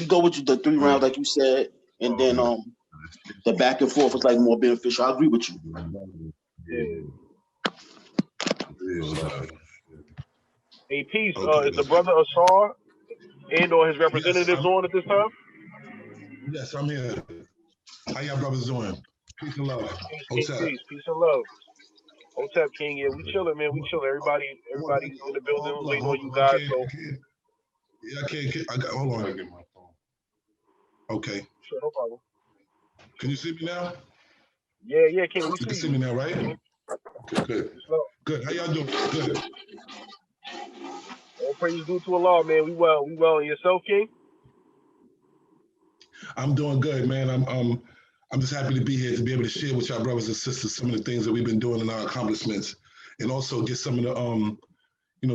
we go with the 3 rounds like you said, and then the back and forth is like more beneficial. I agree with you. Hey, peace. Is the brother Asar and or his representatives on at this time? Yes, I'm here. How y'all brothers doing? Peace and love. Peace and love. Hotep King, yeah, we chilling, man. We chilling. Everybody's in the building, waiting on you guys. Hold on. I get my phone. Okay. Sure, no problem. Can you see me now? Yeah, King. We you can see me now, right? Okay, good. Good. How y'all doing? Good. All praise due to Allah, man. We well. And yourself, King? I'm doing good, man. I'm just happy to be here to be able to share with y'all brothers and sisters some of the things that we've been doing in our accomplishments, and also get some of the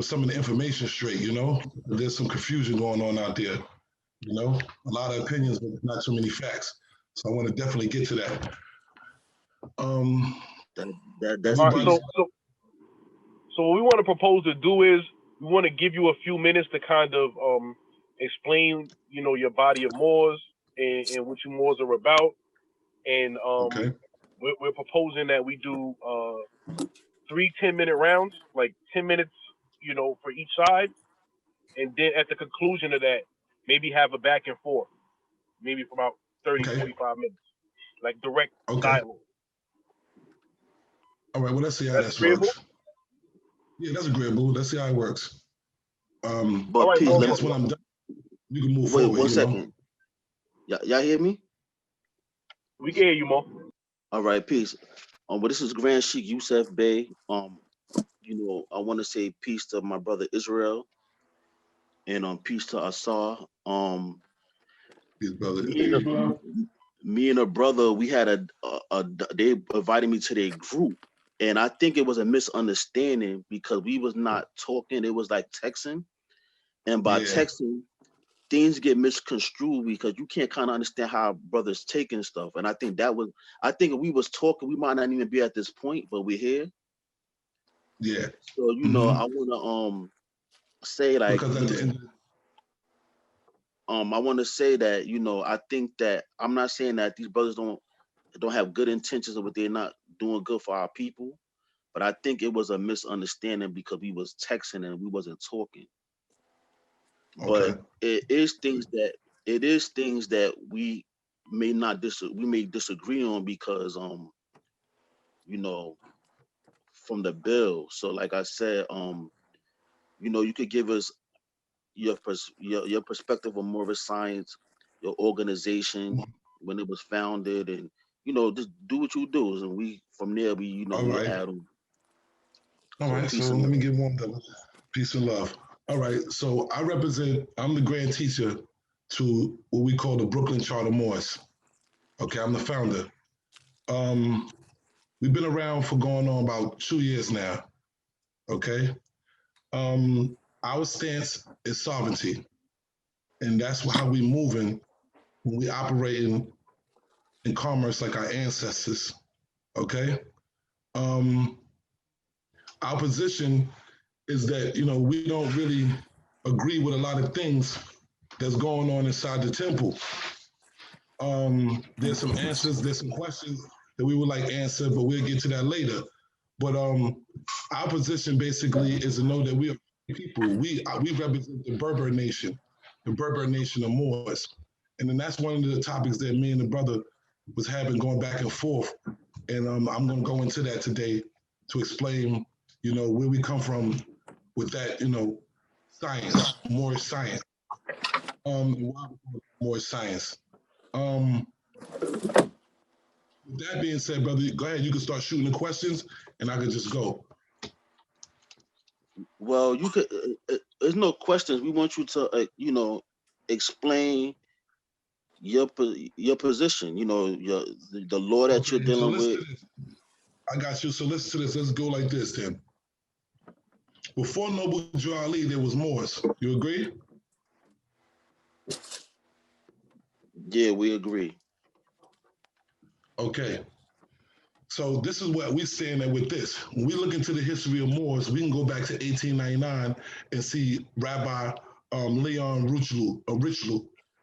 some of the information straight. There's some confusion going on out there. A lot of opinions, but not so many facts. So I want to definitely get to that. That's all right, so what we want to propose to do is we want to give you a few minutes to kind of explain, your body of Moors and what you Moors are about. And okay. we're proposing that we do 3 10-minute rounds, like 10 minutes, for each side. And then at the conclusion of that, maybe have a back and forth, maybe for about 30, 45 minutes, like direct dialogue. All right, well, let's see how that works. Yeah, that's agreeable. Let's see how it works. But right, I guess when I'm done, you can move forward. Wait 1 second. Y'all hear me? We can hear you, Mo. All right, peace. Well, this is Grand Sheikh Yusuf Bey. I want to say peace to my brother Israel, and peace to Asar. His brother. Me and a brother, we had they invited me to their group, and I think it was a misunderstanding because we was not talking. It was like texting, and by texting, things get misconstrued because you can't kind of understand how brothers taking stuff. And I think if we was talking, we might not even be at this point, but we're here. Yeah. So I want to say like. I want to say that, I think that I'm not saying that these brothers don't have good intentions or they're not doing good for our people, but I think it was a misunderstanding because we was texting and we wasn't talking. Okay. But it is things that we may disagree on because from the bill. So like I said, you could give us your perspective on Moorish science, your organization when it was founded, and just do what you do, and we from there we add on. All right, so let me get warmed up. Peace and love. All right, so I'm the grand teacher to what we call the Brooklyn Charter Moors. Okay, I'm the founder. We've been around for going on about 2 years now. Okay. Our stance is sovereignty, and that's how we moving when we operating in commerce like our ancestors. Okay. Our position is that we don't really agree with a lot of things that's going on inside the temple. There's some answers, there's some questions that we would like answered, but we'll get to that later. But our position basically is to know that we are people. We represent the Berber nation of Moors. And then that's one of the topics that me and the brother was having going back and forth. And I'm going to go into that today to explain, where we come from with that, science, Moorish science. Moorish science. With that being said, brother, go ahead. You can start shooting the questions and I can just go. Well, you could. There's no questions. We want you to, explain your position. The law that you're dealing with. I got you. So listen to this. Let's go like this then. Before Noble Drew Ali, there was Moors. You agree? Yeah, we agree. Okay. So this is what we're saying that with this. When we look into the history of Moors, we can go back to 1899 and see Rabbi Leon Richelieu.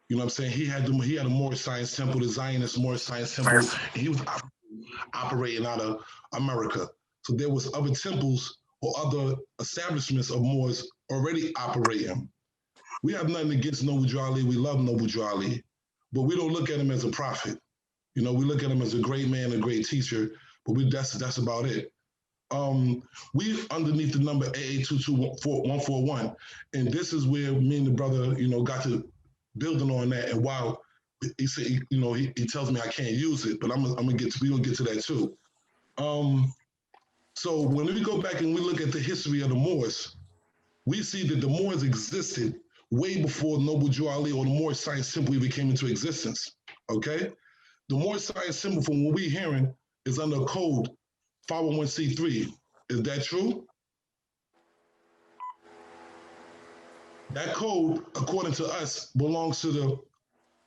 You know what I'm saying? He had a Moorish Science Temple, the Zionist Moorish Science Temple, and he was operating out of America. So there was other temples or other establishments of Moors already operating. We have nothing against Noble Drew Ali. We love Noble Drew Ali, but we don't look at him as a prophet. You know, we look at him as a great man, a great teacher, but that's about it. We underneath the number AA222141, and this is where me and the brother, you know, got to building on that. And while he said, you know, he tells me I can't use it, but we're gonna get to that too. So when we go back and we look at the history of the Moors, we see that the Moors existed way before Noble Drew Ali or the Moorish Science Temple even came into existence. Okay, the Moorish Science Temple, from what we're hearing, is under code 501c3. Is that true? That code, according to us, belongs to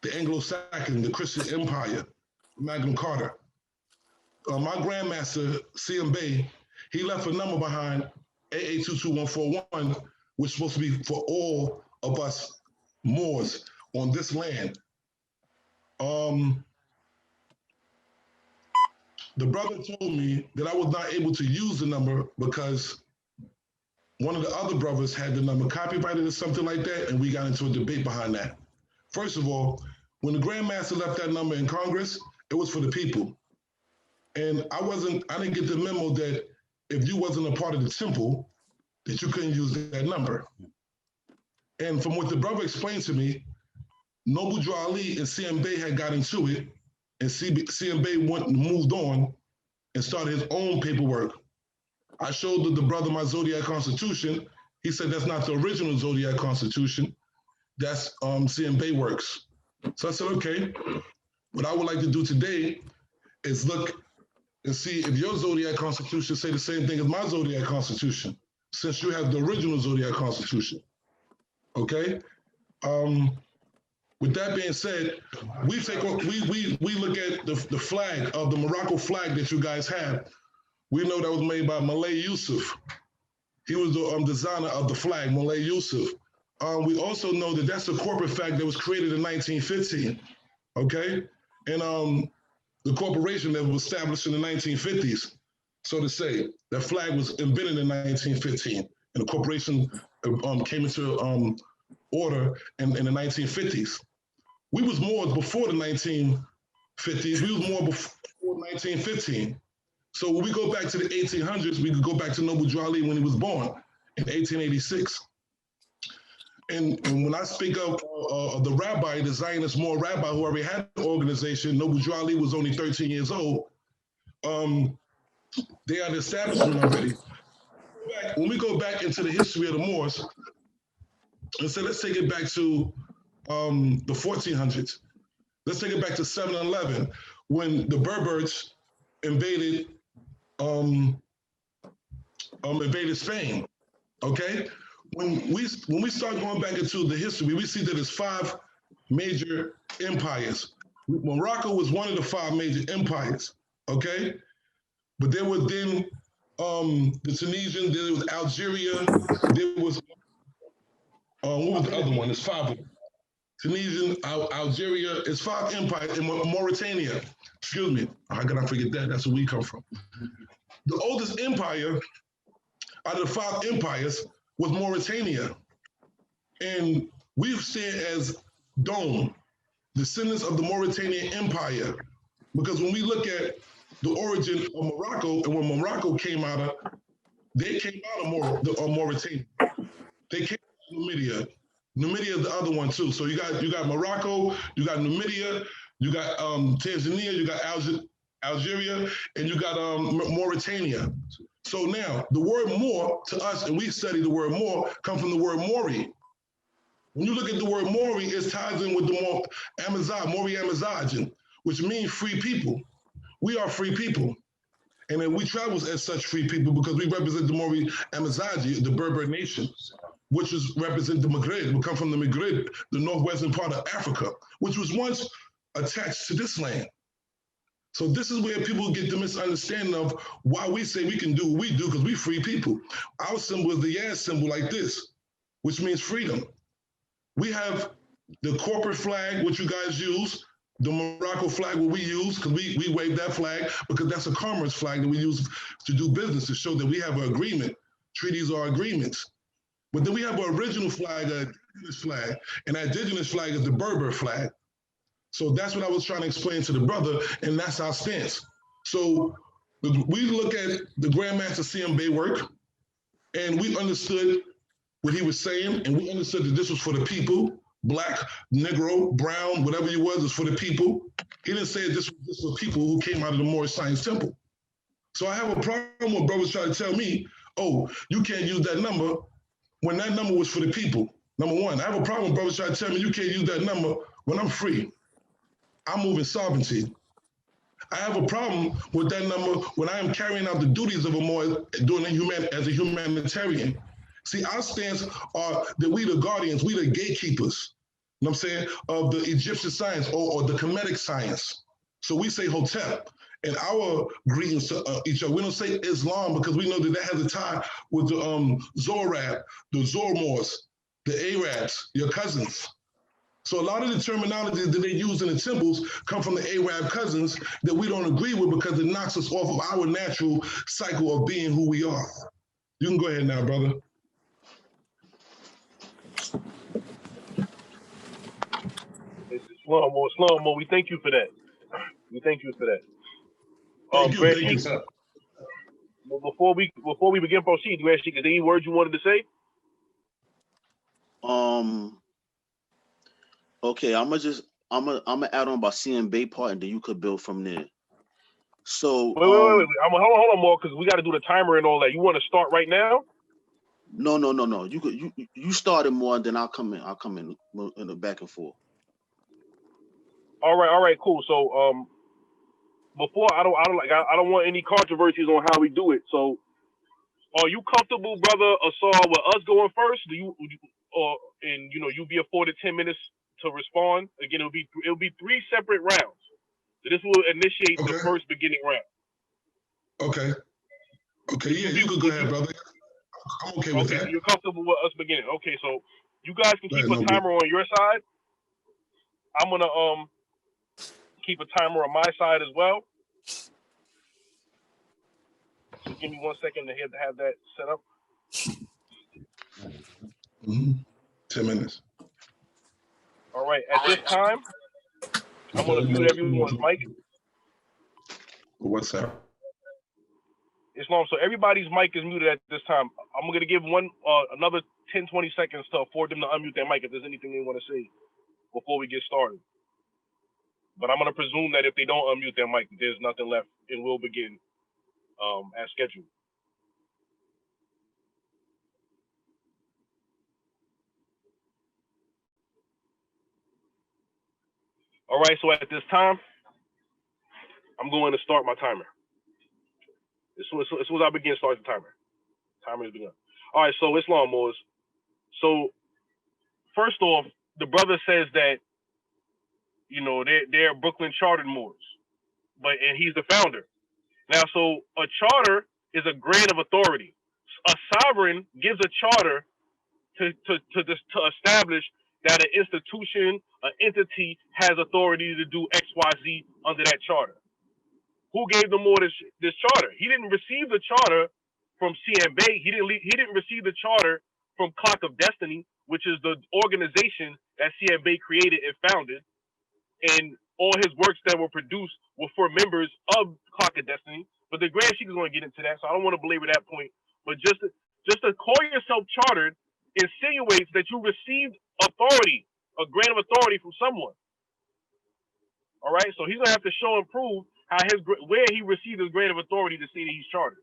the Anglo-Saxon, the Christian Empire, Magna Carta. My grandmaster, C.M. Bay, he left a number behind, AA22141, which is supposed to be for all of us Moors on this land. The brother told me that I was not able to use the number because one of the other brothers had the number copyrighted or something like that, and we got into a debate behind that. First of all, when the Grandmaster left that number in Congress, it was for the people. And I didn't get the memo that if you wasn't a part of the temple, that you couldn't use that number. And from what the brother explained to me, Noble Drew Ali and C.M. Bay had got into it, and C.M. Bay went and moved on and started his own paperwork. I showed the brother my Zodiac Constitution. He said that's not the original Zodiac Constitution. That's C.M. Bay works. So I said, okay. What I would like to do today is look and see if your Zodiac Constitution say the same thing as my Zodiac Constitution, since you have the original Zodiac Constitution. Okay. With that being said, we look at the flag of the Morocco flag that you guys have. We know that was made by Malay Yusuf. He was the designer of the flag, Malay Yusuf. We also know that that's a corporate flag that was created in 1915, okay? And the corporation that was established in the 1950s, so to say, that flag was invented in 1915, and the corporation came into order in the 1950s. We was Moors before the 1950s. We was more before 1915. So when we go back to the 1800s, we could go back to Noble Drew Ali when he was born in 1886. And when I speak of the rabbi, the Zionist Moor rabbi who already had the organization, Noble Drew Ali was only 13 years old. They had the establishment already. When we go back into the history of the Moors, and so let's take it back to the 1400s. Let's take it back to 711, when the Berbers invaded Spain. Okay, when we start going back into the history, we see that there's 5 major empires. Morocco was one of the 5 major empires. Okay, but there was then the Tunisian, there was Algeria, there was what was the other one? There's 5 of them. Tunisian, Algeria, it's 5 empires in Mauritania. Excuse me, how can I forget that? That's where we come from. The oldest empire out of the 5 empires was Mauritania. And we've seen as Dome, descendants of the Mauritanian Empire. Because when we look at the origin of Morocco, and when Morocco came out of, they came out of Mauritania. They came out of Numidia. Numidia is the other one too. So you got Morocco, you got Numidia, you got Tanzania, you got Algeria, and you got Mauritania. So now the word Moor to us, and we study the word Moor, come from the word Mori. When you look at the word Mori, it ties in with the Mori Amazigh, which means free people. We are free people. And then we travel as such free people because we represent the Mori Amazigh, the Berber nation, which represent the Maghreb. We come from the Maghreb, the northwestern part of Africa, which was once attached to this land. So this is where people get the misunderstanding of why we say we can do what we do, because we free people. Our symbol is the Yaz symbol like this, which means freedom. We have the corporate flag, which you guys use, the Morocco flag, what we use, because we wave that flag because that's a commerce flag that we use to do business, to show that we have an agreement. Treaties are agreements. But then we have an original flag, an indigenous flag, and that indigenous flag is the Berber flag. So that's what I was trying to explain to the brother, and that's our stance. So we look at the Grandmaster CM Bay work, and we understood what he was saying, and we understood that this was for the people, black, Negro, brown, whatever you was for the people. He didn't say this was for people who came out of the Moorish Science Temple. So I have a problem when brothers try to tell me, oh, you can't use that number when that number was for the people. Number one, I have a problem when brothers try to tell me you can't use that number when I'm free. I'm moving sovereignty. I have a problem with that number when I am carrying out the duties of a Moor as a humanitarian. See, our stance are that we the guardians, we the gatekeepers, you know what I'm saying, of the Egyptian science or the Kemetic science. So we say Hotep. And our greetings to each other. We don't say Islam because we know that has a tie with the Zorab, the Zormors, the Arabs, your cousins. So a lot of the terminology that they use in the temples come from the Arab cousins that we don't agree with because it knocks us off of our natural cycle of being who we are. You can go ahead now, brother. Slow mo. We thank you for that. We thank you for that. Thank you, Grand thank you, Sheik, sir. before we begin proceed, Grand Sheik, is there any words you wanted to say? Okay, I'm gonna add on about CM Bay part, and then you could build from there. So Wait. Hold on, more, because we got to do the timer and all that. You want to start right now? No. You started more, and then I'll come in the back and forth. All right, cool. So before I don't want any controversies on how we do it. So are you comfortable, brother Asar, with us going first? And you'll be afforded 10 minutes to respond. Again, it'll be 3 separate rounds. So this will initiate the first beginning round. Okay. Yeah, you can go ahead, brother. I'm okay with that. So you're comfortable with us beginning. Okay, so you guys can keep a timer on your side. I'm gonna keep a timer on my side as well. So give me 1 second to have that set up. 10 minutes. All right. At this time, I'm gonna mute everyone's mic. What's that? Islam. So everybody's mic is muted at this time. I'm gonna give another 10-20 seconds to afford them to unmute their mic if there's anything they want to say before we get started. But I'm gonna presume that if they don't unmute their mic, there's nothing left, and we'll begin as scheduled. All right. So at this time, I'm going to start my timer. As soon as I begin, start the timer. Timer has begun. All right. So Islam Moors. So first off, the brother says that they're Brooklyn chartered Moors, and he's the founder. Now, so a charter is a grant of authority. A sovereign gives a charter to establish that an institution, an entity has authority to do X, Y, Z under that charter. Who gave them more this charter? He didn't receive the charter from CM Bay. He didn't receive the charter from Clock of Destiny, which is the organization that CM Bay created and founded. And all his works that were produced were for members of Clock of Destiny. But the Grand Sheik is going to get into that, so I don't want to belabor that point. But just to call yourself chartered insinuates that you received authority, a grant of authority from someone. All right, so he's going to have to show and prove where he received his grant of authority to say that he's chartered.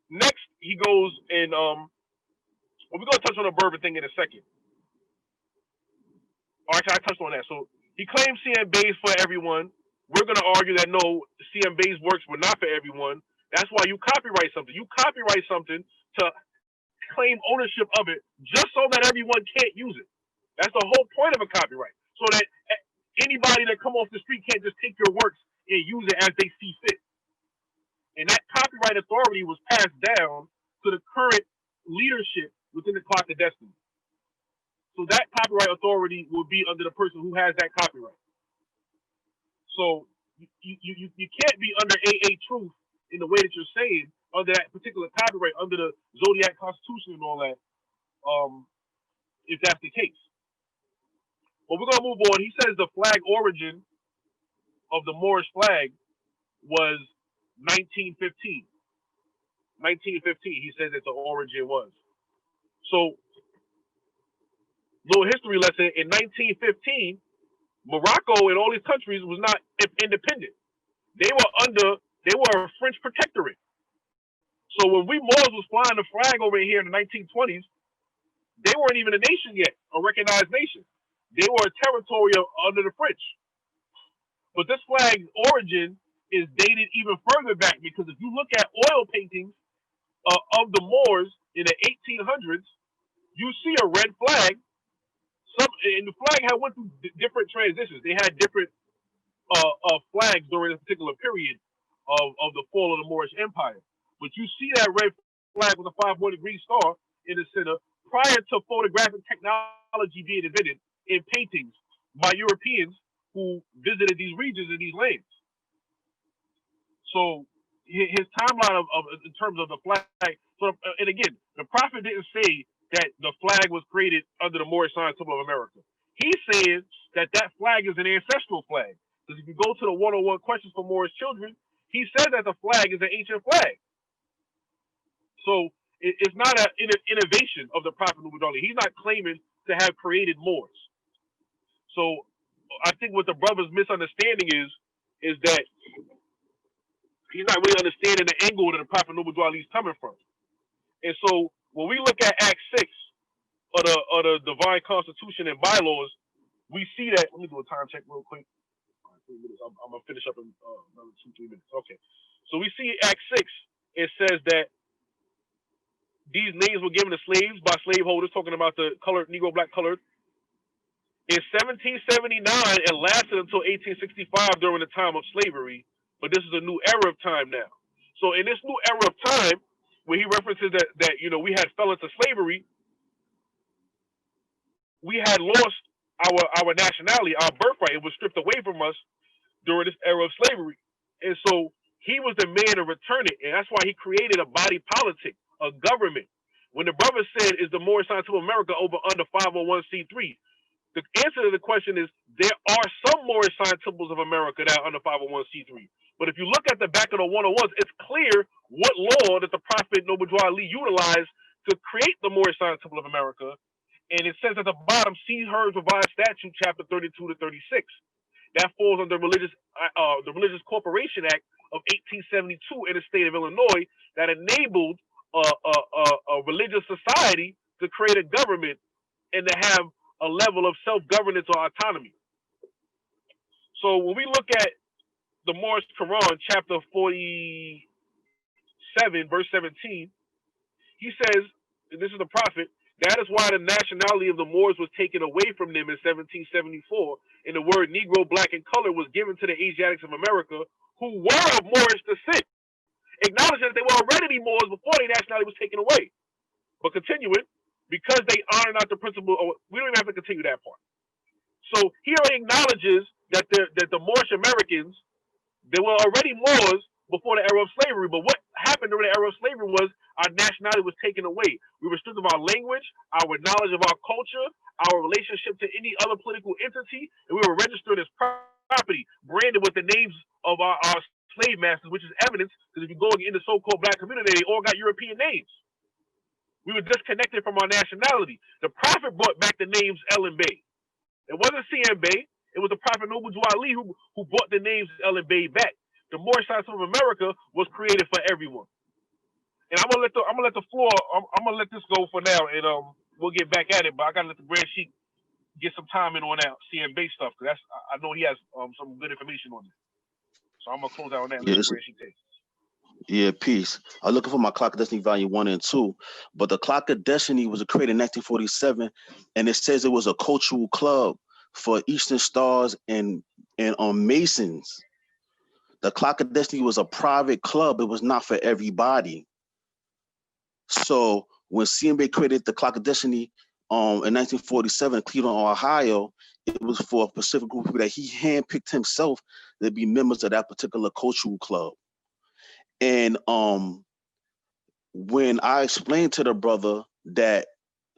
Next, he goes and we're going to touch on the Berber thing in a second. All right, I touched on that. So he claims CM Bay's for everyone. We're going to argue that no, CM Bay's works were not for everyone. That's why you copyright something. You copyright something to claim ownership of it just so that everyone can't use it. That's the whole point of a copyright. So that anybody that come off the street can't just take your works and use it as they see fit. And that copyright authority was passed down to the current leadership within the Clock of Destiny. So that copyright copyright authority would be under the person who has that copyright. So you can't be under AA Truth in the way that you're saying under that particular copyright, under the Zodiac Constitution and all that, if that's the case. But we're gonna move on. He says the flag origin of the Moorish flag was 1915. 1915, he says that the origin was. So, little history lesson, in 1915, Morocco and all these countries was not independent. They were a French protectorate. So when we Moors was flying the flag over here in the 1920s, they weren't even a nation yet, a recognized nation. They were a territory under the French. But this flag's origin is dated even further back, because if you look at oil paintings of the Moors in the 1800s, you see a red flag. And the flag had went through different transitions. They had different flags during a particular period of the fall of the Moorish Empire. But you see that red flag with a 5-pointed green star in the center prior to photographic technology being invented in paintings by Europeans who visited these regions and these lands. So his timeline of in terms of the flag. So, and again, the prophet didn't say that the flag was created under the Moorish sign symbol of America. He said that that flag is an ancestral flag. Because if you go to the 101 questions for Moorish children, he said that the flag is an ancient flag. So it's not an innovation of the prophet Nubuddali. He's not claiming to have created Moors. So I think what the brother's misunderstanding is that he's not really understanding the angle that the prophet Nubuddali is coming from. And so when we look at Act 6 of the Divine Constitution and bylaws, we see that. Let me do a time check real quick. All right, 3 minutes. I'm gonna finish up in another 2-3 minutes. Okay. So we see Act 6. It says that these names were given to slaves by slaveholders, talking about the colored Negro, black, colored. In 1779, it lasted until 1865 during the time of slavery. But this is a new era of time now. So in this new era of time, where he references that we had fell into slavery, we had lost our nationality, our birthright. It was stripped away from us during this era of slavery. And so he was the man to return it. And that's why he created a body politic, a government. When the brother said, is the Moorish sign symbol of America over under 501c3? The answer to the question is there are some Moorish sign symbols of America that are under 501c3. But if you look at the back of the 101s, it's clear what law that the prophet Noble Ali utilized to create the Moorish sign symbol of America. And it says at the bottom, see Heard's Revised Statute, chapter 32 to 36. That falls under the Religious Corporation Act of 1872 in the state of Illinois that enabled a religious society to create a government and to have a level of self-governance or autonomy. So when we look at the Moorish Quran, chapter 47, verse 17, he says, and this is the prophet, that is why the nationality of the Moors was taken away from them in 1774, and the word Negro, black, and color was given to the Asiatics of America who were of Moorish descent, acknowledging that they were already Moors before their nationality was taken away. But continuing, because they honor not the principle, we don't even have to continue that part. So here he acknowledges that the Moorish Americans, they were already Moors before the era of slavery. But what happened during the era of slavery was our nationality was taken away. We were stripped of our language, our knowledge of our culture, our relationship to any other political entity, and we were registered as property, branded with the names of our slave masters, which is evidence, because if you go in the so-called black community, they all got European names. We were disconnected from our nationality. The prophet brought back the names El and Bay. It wasn't C and Bay. It was the prophet Noble Ali who brought the names El and Bay back. The Moorish sign symbol of America was created for everyone. And I'm gonna let this go for now, and we'll get back at it. But I gotta let the Grand Sheik get some time in on that C and Bay stuff, because I know he has some good information on it. So I'm gonna close out on that. Let the Grand Sheik take. Yeah, peace. I'm looking for my Clock of Destiny Volume 1 and 2. But the Clock of Destiny was created in 1947, and it says it was a cultural club for Eastern Stars and Masons. The Clock of Destiny was a private club. It was not for everybody. So when CMB created the Clock of Destiny, in 1947 in Cleveland, Ohio, it was for a specific group of people that he handpicked himself to be members of that particular cultural club. And when I explained to the brother that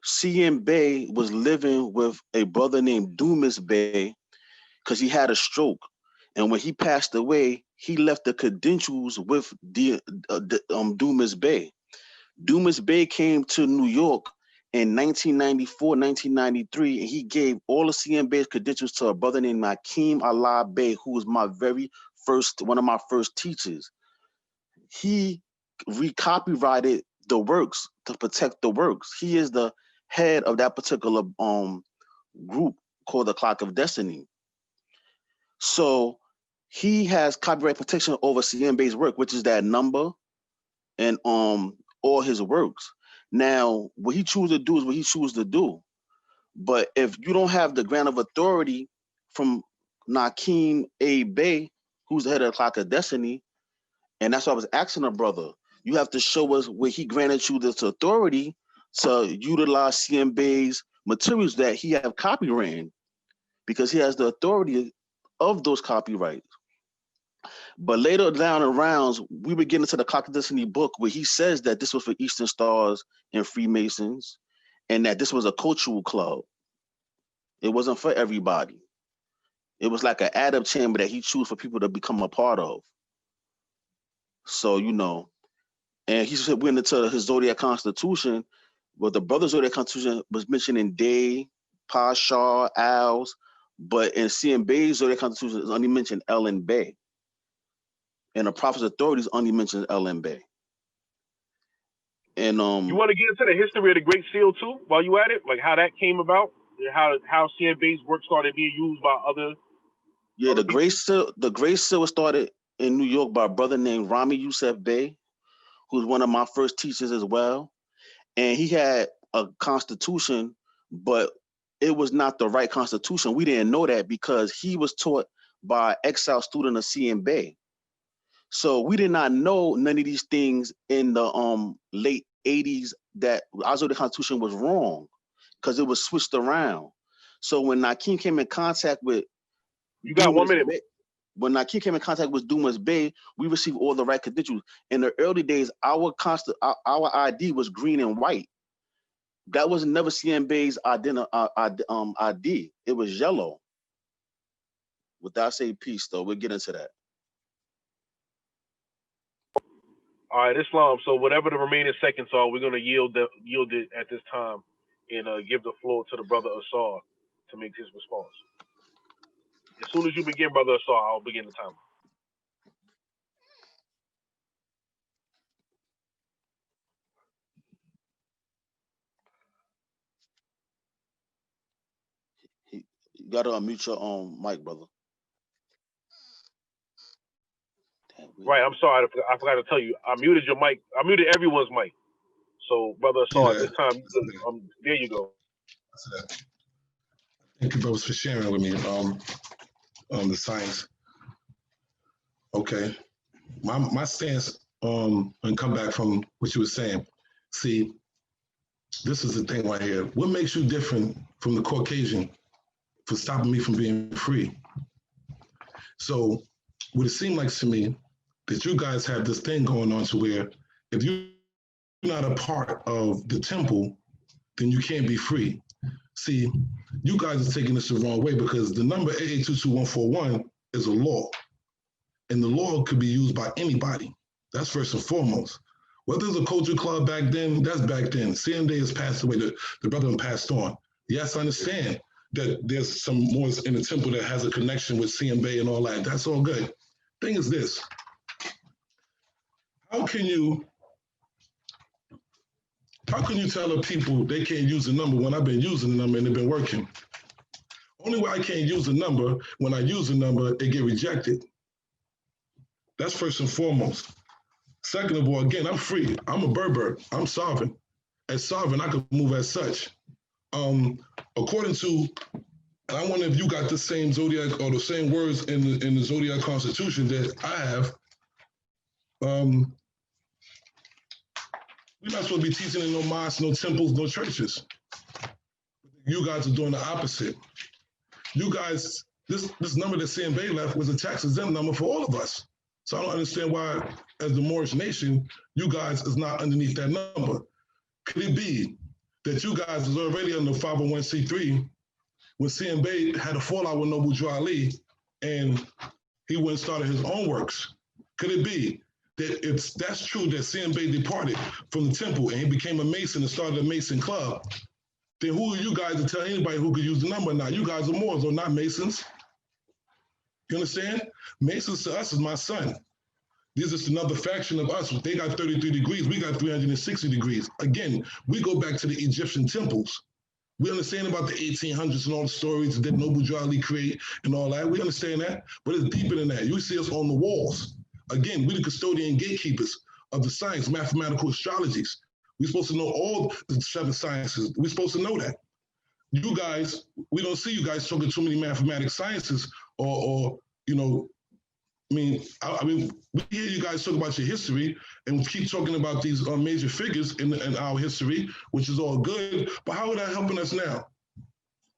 CM Bay was living with a brother named Dumas Bay because he had a stroke, and when he passed away, he left the credentials with Dumas Bay. Dumas Bay came to New York in 1994, 1993, and he gave all of CM Bay's credentials to a brother named Hakeem Allah Bay, who was one of my first teachers. He recopyrighted the works to protect the works. He is the head of that particular group called the Clock of Destiny. So he has copyright protection over CM Bay's work, which is that number and all his works. Now, what he chooses to do is what he chooses to do. But if you don't have the grant of authority from Nakeem A. Bay, who's the head of the Clock of Destiny, and that's why I was asking a brother, you have to show us where he granted you this authority to utilize CM Bay's materials that he have copyrighted, because he has the authority of those copyrights. But later down the rounds, we would get into the Clock of Destiny book where he says that this was for Eastern Stars and Freemasons, and that this was a cultural club. It wasn't for everybody. It was like an add-up chamber that he chose for people to become a part of. So, and he said went into his Zodiac Constitution, but the Brother Zodiac Constitution was mentioning Day, Pasha, Owls, but in CM Bay's Zodiac Constitution is only mentioned Ellen Bay. And the Prophet's authorities only mentions Ellen Bay. And you want to get into the history of the Great Seal too, while you at it, like how that came about, how CM Bay's work started being used by other. Yeah, the Great Seal was started in New York by a brother named Rami Youssef Bey, who's one of my first teachers as well. And he had a constitution, but it was not the right constitution. We didn't know that because he was taught by an exile student of CM Bay. So we did not know none of these things in the late 80s that the Constitution was wrong because it was switched around. So when Nakeem came in contact with you got 1 minute. When Nakeem came in contact with Dumas Bay, we received all the right credentials. In the early days, our ID was green and white. That was never CM Bay's ID. It was yellow. With that, say peace, though. We'll get into that. All right, Islam. So whatever the remaining seconds are, we're going to yield it at this time and give the floor to the brother Asar to make his response. As soon as you begin, brother Asar, I'll begin the timer. You got to unmute your mic, brother. Right, I'm sorry. I forgot to tell you. I muted your mic. I muted everyone's mic. So, brother Asar, this time, there you go. Thank you, brothers, for sharing with me the science. Okay. My stance and come back from what you were saying. See, this is the thing right here. What makes you different from the Caucasian for stopping me from being free? So what it seemed like to me that you guys have this thing going on to where if you're not a part of the temple, then you can't be free. See, you guys are taking this the wrong way because the number 8822141 is a law. And the law could be used by anybody. That's first and foremost. Whether it's a culture club back then, that's back then. CM Day has passed away, the brother passed on. Yes, I understand that there's some more in the temple that has a connection with CM Bay and all that. That's all good. Thing is this, how can you tell the people they can't use the number when I've been using the number and they've been working? Only way I can't use the number, when I use the number, it get rejected. That's first and foremost. Second of all, again, I'm free. I'm a Berber. I'm sovereign. As sovereign, I can move as such. According to, and I wonder if you got the same zodiac or the same words in the zodiac constitution that I have. We're not supposed to be teaching in no mosques, no temples, no churches. you guys are doing the opposite. You guys, this number that CMB left was a tax exempt number for all of us. So I don't understand why, as the Moorish nation, you guys is not underneath that number. Could it be that you guys is already under 501c3 when CMB had a fallout with Noble Drew Ali and he went and started his own works? Could it be that that's true that CMB departed from the temple and he became a Mason and started a Mason club? Then who are you guys to tell anybody who could use the number or not? You guys are Moors or not Masons. You understand? Masons to us is my son. This is just another faction of us. They got 33 degrees. We got 360 degrees. Again, we go back to the Egyptian temples. We understand about the 1800s and all the stories that Noble Drew Ali create and all that. We understand that, but it's deeper than that. You see us on the walls. Again, we the custodian gatekeepers of the science, mathematical astrologies. We're supposed to know all the 7 sciences. We're supposed to know that. You guys, we don't see you guys talking too many mathematical sciences or you know, I mean, we hear you guys talk about your history and we keep talking about these major figures in our history, which is all good, but how are that helping us now?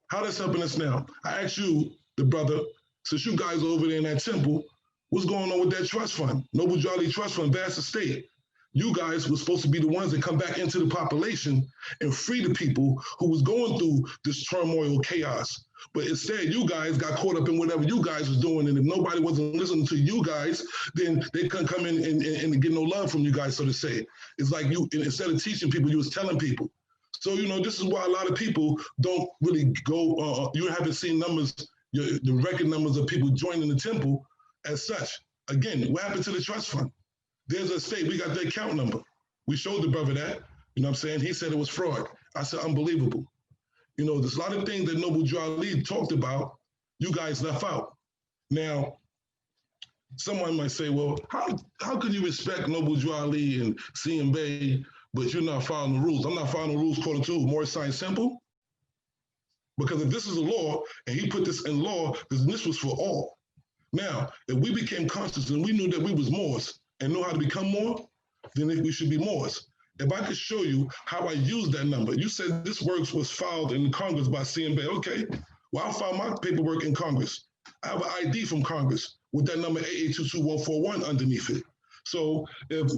How that's helping us now? I asked you, the brother, since you guys are over there in that temple, what's going on with that trust fund? Noble Drew Ali Trust Fund, vast estate. You guys were supposed to be the ones that come back into the population and free the people who was going through this turmoil, chaos. But instead, you guys got caught up in whatever you guys was doing. And if nobody wasn't listening to you guys, then they couldn't come in and get no love from you guys, so to say. It's like you, instead of teaching people, you was telling people. So, you know, this is why a lot of people don't really go, you haven't seen numbers, the record numbers of people joining the temple as such. Again, what happened to the trust fund? There's a state, we got the account number. We showed the brother that, you know what I'm saying? He said it was fraud. I said, unbelievable. You know, there's a lot of things that Noble Drew Ali talked about, you guys left out. Now, someone might say, well, how could you respect Noble Drew Ali and CMB, but you're not following the rules? I'm not following the rules according to more science simple. Because if this is a law, and he put this in law, then this was for all. Now, if we became conscious and we knew that we was Moors and know how to become more, then we should be Moors. If I could show you how I use that number, you said this work was filed in Congress by CMB. Okay, well, I filed my paperwork in Congress. I have an ID from Congress with that number 8822141 underneath it. So if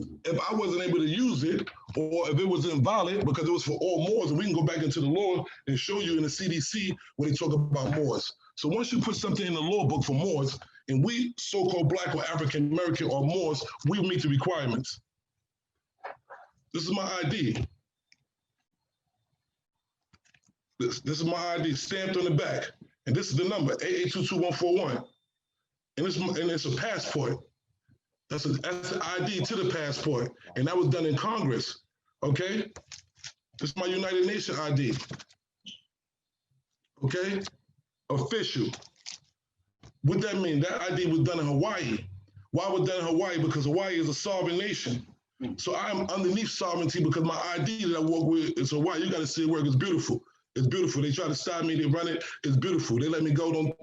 I wasn't able to use it, or if it was invalid because it was for all Moors, and we can go back into the law and show you in the CDC when they talk about Moors. So once you put something in the law book for Moors, and we so-called Black or African American or Moors, we meet the requirements. This is my ID. This is my ID stamped on the back. And this is the number, 8822141. And it's a passport. That's an ID to the passport. And that was done in Congress, okay? This is my United Nations ID. Okay? Official. What that mean? That ID was done in Hawaii. Why was that in Hawaii? Because Hawaii is a sovereign nation. So I'm underneath sovereignty because my ID that I work with is Hawaii. You got to see it work. It's beautiful. It's beautiful. They try to stop me. They run it. It's beautiful. They let me go.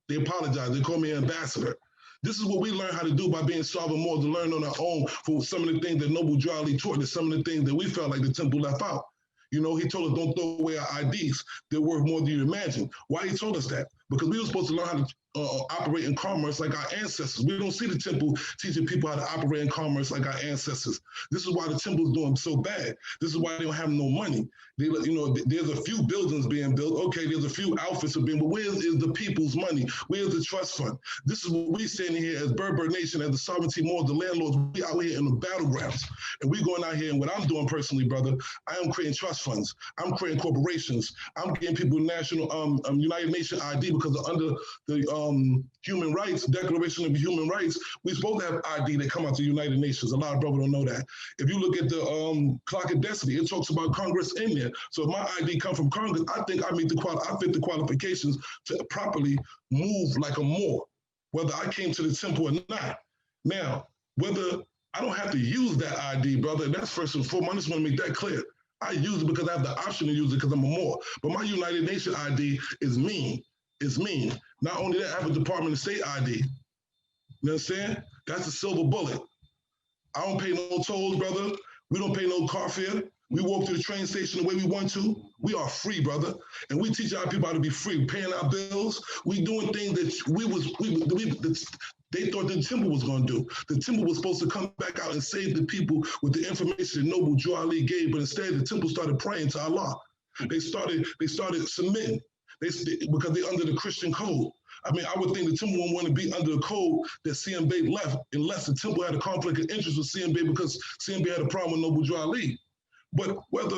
They apologize. They call me ambassador. This is what we learn how to do by being sovereign more, to learn on our own for some of the things that Noble Drew Ali taught us, some of the things that we felt like the temple left out. You know, he told us don't throw away our IDs. They're worth more than you imagine. Why he told us that? Because we were supposed to learn how to operate in commerce like our ancestors. We don't see the temple teaching people how to operate in commerce like our ancestors. This is why the temple's doing so bad. This is why they don't have no money. They, you know, there's a few buildings being built. Okay, there's a few outfits are being, but where is the people's money? Where's the trust fund? This is what we standing here as Berber Nation, as the sovereignty more, the landlords. We out here in the battlegrounds, and we going out here. And what I'm doing personally, brother, I am creating trust funds. I'm creating corporations. I'm getting people national United Nations ID because under the Human Rights, Declaration of Human Rights, we're supposed to have ID that come out to the United Nations. A lot of brothers don't know that. If you look at the Clock of Destiny, it talks about Congress in there. So if my ID come from Congress, I think I fit the qualifications to properly move like a Moor, whether I came to the temple or not. Now, whether I don't have to use that ID, brother, that's first and foremost. I just want to make that clear. I use it because I have the option to use it because I'm a Moor. But my United Nations ID is mean. It's mean. Not only that, I have a Department of State ID. You understand? That's a silver bullet. I don't pay no tolls, brother. We don't pay no car fare. We walk to the train station the way we want to. We are free, brother. And we teach our people how to be free, paying our bills. We doing things that they thought the temple was going to do. The temple was supposed to come back out and save the people with the information that Noble Drew Ali gave, but instead the temple started praying to Allah. They started submitting because they're under the Christian code. I mean, I would think the temple wouldn't want to be under the code that CMB left unless the temple had a conflict of interest with CMB because CMB had a problem with Noble Drew Ali. But whether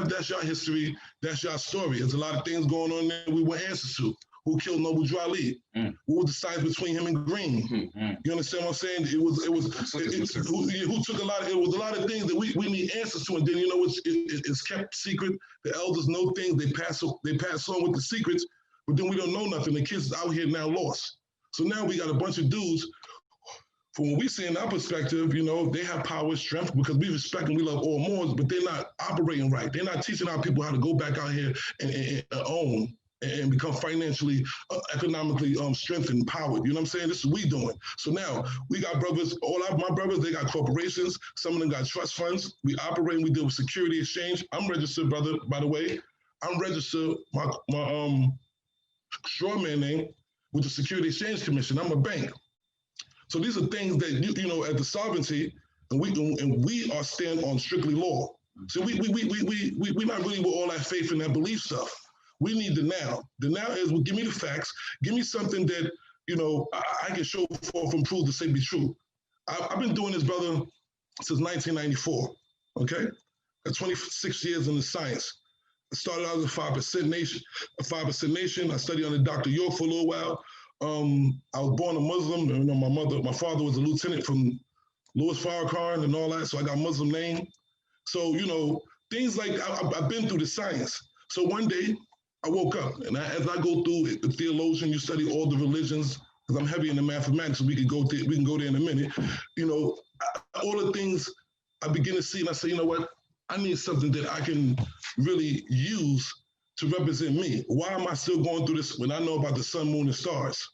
that's your history, that's your story. There's a lot of things going on there we want answers to. Who killed Noble Drew Ali? What was the signs between him and Green? You understand what I'm saying? Who took a lot of, it was a lot of things that we need answers to, and then you know it's kept secret. The elders know things, they pass on with the secrets, but then we don't know nothing. The kids out here now lost. So now we got a bunch of dudes. From what we see in our perspective, you know, they have power, strength, because we respect and we love all Moors, but they're not operating right. They're not teaching our people how to go back out here and own and become financially, economically strengthened, empowered. You know what I'm saying? This is what we doing. So now we got brothers, my brothers, they got corporations. Some of them got trust funds. We operate, we deal with security exchange. I'm registered, brother, by the way. I'm registered, my strawman name with the Security Exchange Commission. I'm a bank. So these are things that you know, as the sovereignty, and we are stand on strictly law. So we not really with all that faith and that belief stuff. We need the now. The now is, well, give me the facts. Give me something that you know I can show forth and prove to say be true. I've been doing this, brother, since 1994. Okay, 26 years in the science. I started out as a 5% nation. I studied under Dr. York for a little while. I was born a Muslim. You know, my father was a lieutenant from Louis Farrakhan and all that, so I got a Muslim name. So, you know, things like I've been through the science. So one day I woke up, and as I go through the theologian, you study all the religions, because I'm heavy in the mathematics, so we can go there in a minute. You know, all the things I begin to see, and I say, you know what? I need something that I can really use to represent me. Why am I still going through this when I know about the sun, moon, and stars?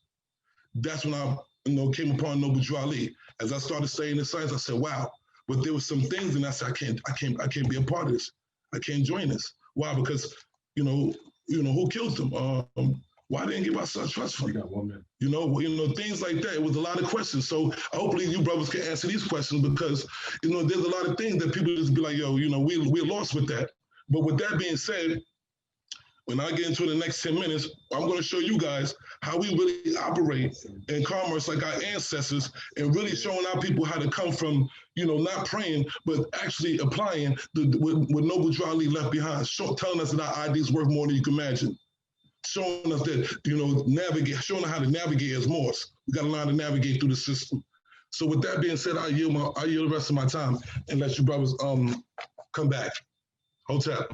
That's when I, you know, came upon Noble Drew Ali. As I started studying the science, I said, wow. But there were some things, and I said, I can't be a part of this. I can't join this. Why? Because, you know, who killed them? Why didn't give our son trust fund? You know, things like that. It was a lot of questions. So hopefully you brothers can answer these questions, because, you know, there's a lot of things that people just be like, yo, you know, we're lost with that. But with that being said, when I get into the next 10 minutes, I'm going to show you guys how we really operate in commerce like our ancestors, and really showing our people how to come from, you know, not praying, but actually applying what Noble Drew Ali left behind, telling us that our ID is worth more than you can imagine. Showing us that, you know, showing us how to navigate as Moors. We got to learn to navigate through the system. So with that being said, I yield the rest of my time and let you brothers come back. Hotel.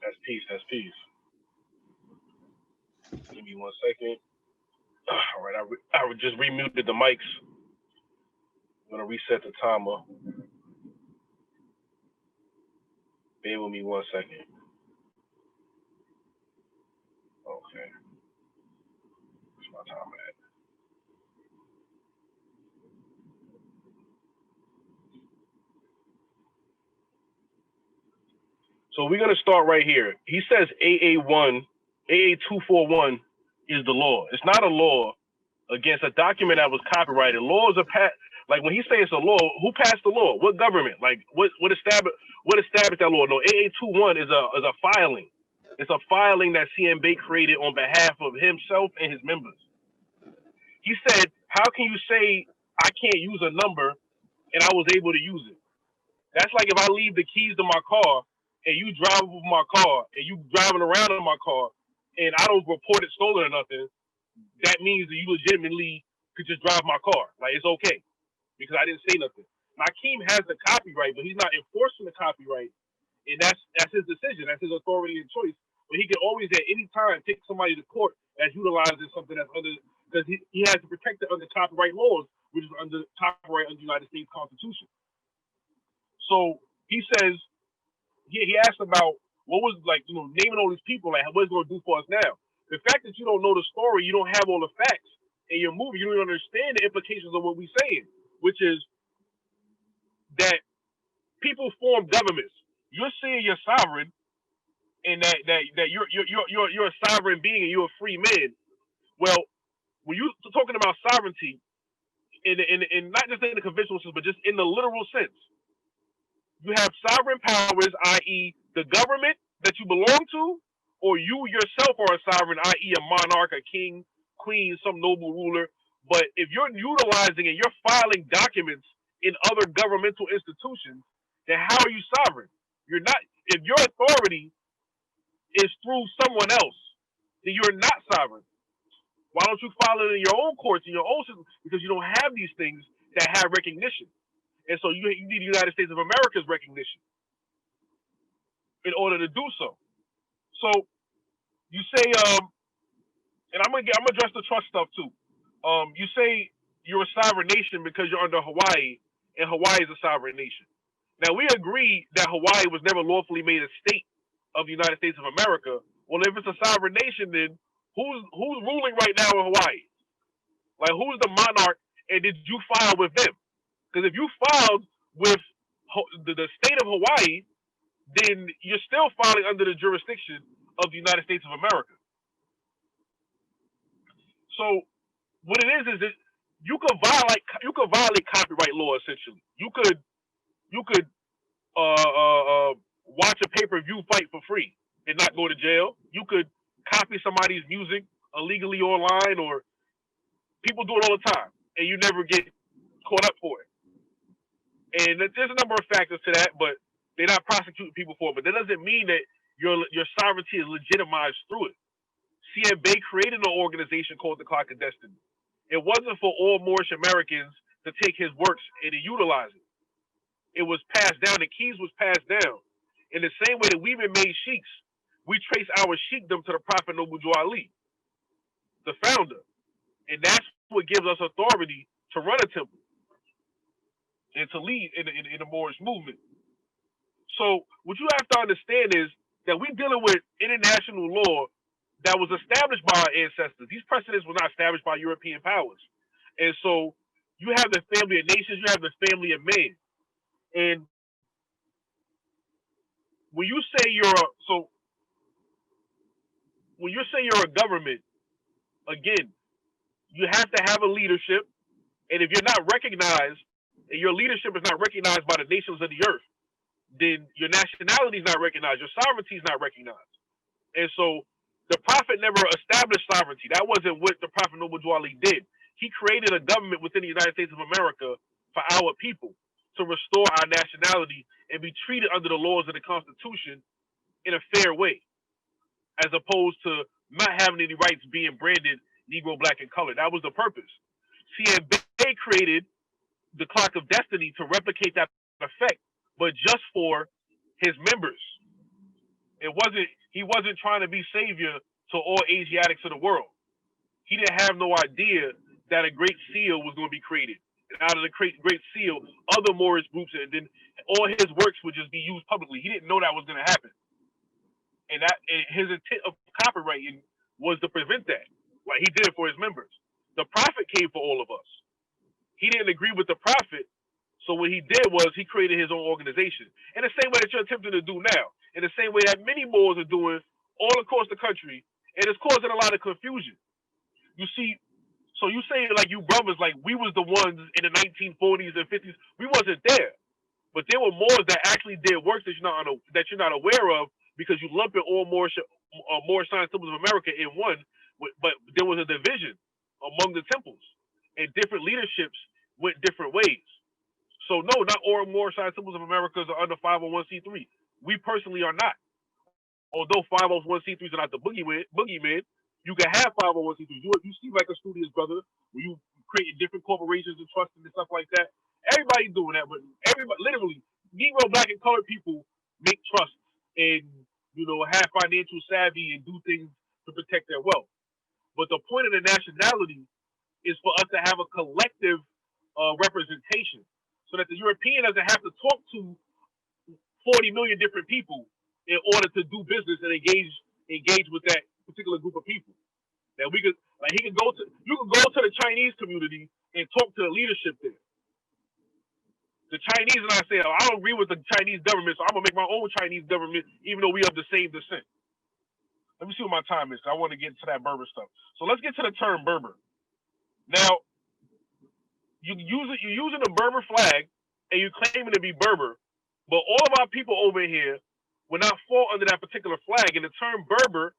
That's peace. That's peace. Give me 1 second. All right, I just remuted the mics. I'm gonna reset the timer. Bear with me 1 second. Okay. Where's my timer at? So we're gonna start right here. He says AA241 is the law. It's not a law against a document that was copyrighted. Laws are passed. Like when he says it's a law, who passed the law? What government? Like what established that law? No, AA21 is a filing. It's a filing that CMB created on behalf of himself and his members. He said, how can you say I can't use a number and I was able to use it? That's like if I leave the keys to my car and you drive with my car and you driving around in my car and I don't report it stolen or nothing, that means that you legitimately could just drive my car. Like, it's okay because I didn't say nothing. Nakeem has the copyright, but he's not enforcing the copyright, and that's his decision. That's his authority and choice. But he can always at any time take somebody to court that's utilizing something that's under, because he has to protect it under copyright laws, which is under copyright under the United States Constitution. So he says, he asked about what was, like, you know, naming all these people, like what it's going to do for us now. The fact that you don't know the story, you don't have all the facts in your movie, you don't understand the implications of what we're saying, which is that people form governments. You're saying you're sovereign, and that you're a sovereign being and you're a free man. Well, when you're talking about sovereignty, in not just in the conventional sense, but just in the literal sense, you have sovereign powers, i.e., the government that you belong to, or you yourself are a sovereign, i.e., a monarch, a king, queen, some noble ruler. But if you're utilizing and you're filing documents in other governmental institutions, then how are you sovereign? You're not. If your authority is through someone else, then you're not sovereign. Why don't you file it in your own courts, in your own system? Because you don't have these things that have recognition. And so you need the United States of America's recognition in order to do so. So you say, and I'm gonna address the trust stuff too. You say you're a sovereign nation because you're under Hawaii, and Hawaii is a sovereign nation. Now we agree that Hawaii was never lawfully made a state of the United States of America. Well, if it's a sovereign nation, then who's ruling right now in Hawaii? Like, who's the monarch, and did you file with them? Because if you filed with the state of Hawaii, then you're still filing under the jurisdiction of the United States of America. So what it is that you could violate copyright law essentially. You could watch a pay-per-view fight for free and not go to jail. You could copy somebody's music illegally online, or people do it all the time, and you never get caught up for it. And there's a number of factors to that, but they're not prosecuting people for it. But that doesn't mean that your sovereignty is legitimized through it. C.M. Bay created an organization called the Clock of Destiny. It wasn't for all Moorish Americans to take his works and to utilize it. It was passed down. The keys was passed down. In the same way that we've been made sheiks, we trace our sheikdom to the Prophet Noble Jew Ali, the founder. And that's what gives us authority to run a temple and to lead in the Moorish movement. So what you have to understand is that we're dealing with international law that was established by our ancestors. These precedents were not established by European powers. And so you have the family of nations, you have the family of men. And when you say you're a government, again, you have to have a leadership. And if you're not recognized, and your leadership is not recognized by the nations of the earth, then your nationality is not recognized, your sovereignty is not recognized. And so the Prophet never established sovereignty. That wasn't what the Prophet Noble Jew Ali did. He created a government within the United States of America for our people to restore our nationality and be treated under the laws of the Constitution in a fair way, as opposed to not having any rights being branded Negro, Black, and colored. That was the purpose. C.M. Bay created the Clock of Destiny to replicate that effect, but just for his members. He wasn't trying to be savior to all Asiatics of the world. He didn't have no idea that a great seal was going to be created. And out of the great seal, other Moorish groups, and then all his works would just be used publicly. He didn't know that was going to happen. And his intent of copywriting was to prevent that. Like, he did it for his members. The Prophet came for all of us. He didn't agree with the Prophet, so what he did was he created his own organization. In the same way that you're attempting to do now. In the same way that many Moors are doing all across the country, and it's causing a lot of confusion. You see, so you say, like, you brothers, like, we was the ones in the 1940s and 50s. We wasn't there. But there were Moors that actually did works that you're not aware of, because you lump in all Moorish signs temples of America in one, but there was a division among the temples, and different leaderships went different ways. So no, not all Moorish signs temples of America are under 501c3. We personally are not. Although 501c3s are not the boogeyman, you can have 501c3s. You seem like a studious brother where you create different corporations and trusts and stuff like that. Everybody doing that, but everybody, literally, Negro, Black, and colored people make trusts and, have financial savvy and do things to protect their wealth. But the point of the nationality is for us to have a collective representation, so that the European doesn't have to talk to 40 million different people in order to do business and engage with that particular group of people. That you can go to the Chinese community and talk to the leadership there. The Chinese Chinese and I say, I don't agree with the Chinese government, so I'm gonna make my own Chinese government, even though we have the same descent. Let me see what my time is. I want to get to that Berber stuff. So let's get to the term Berber. Now, you're using the Berber flag, and you're claiming to be Berber, but all of our people over here will not fall under that particular flag. And the term Berber,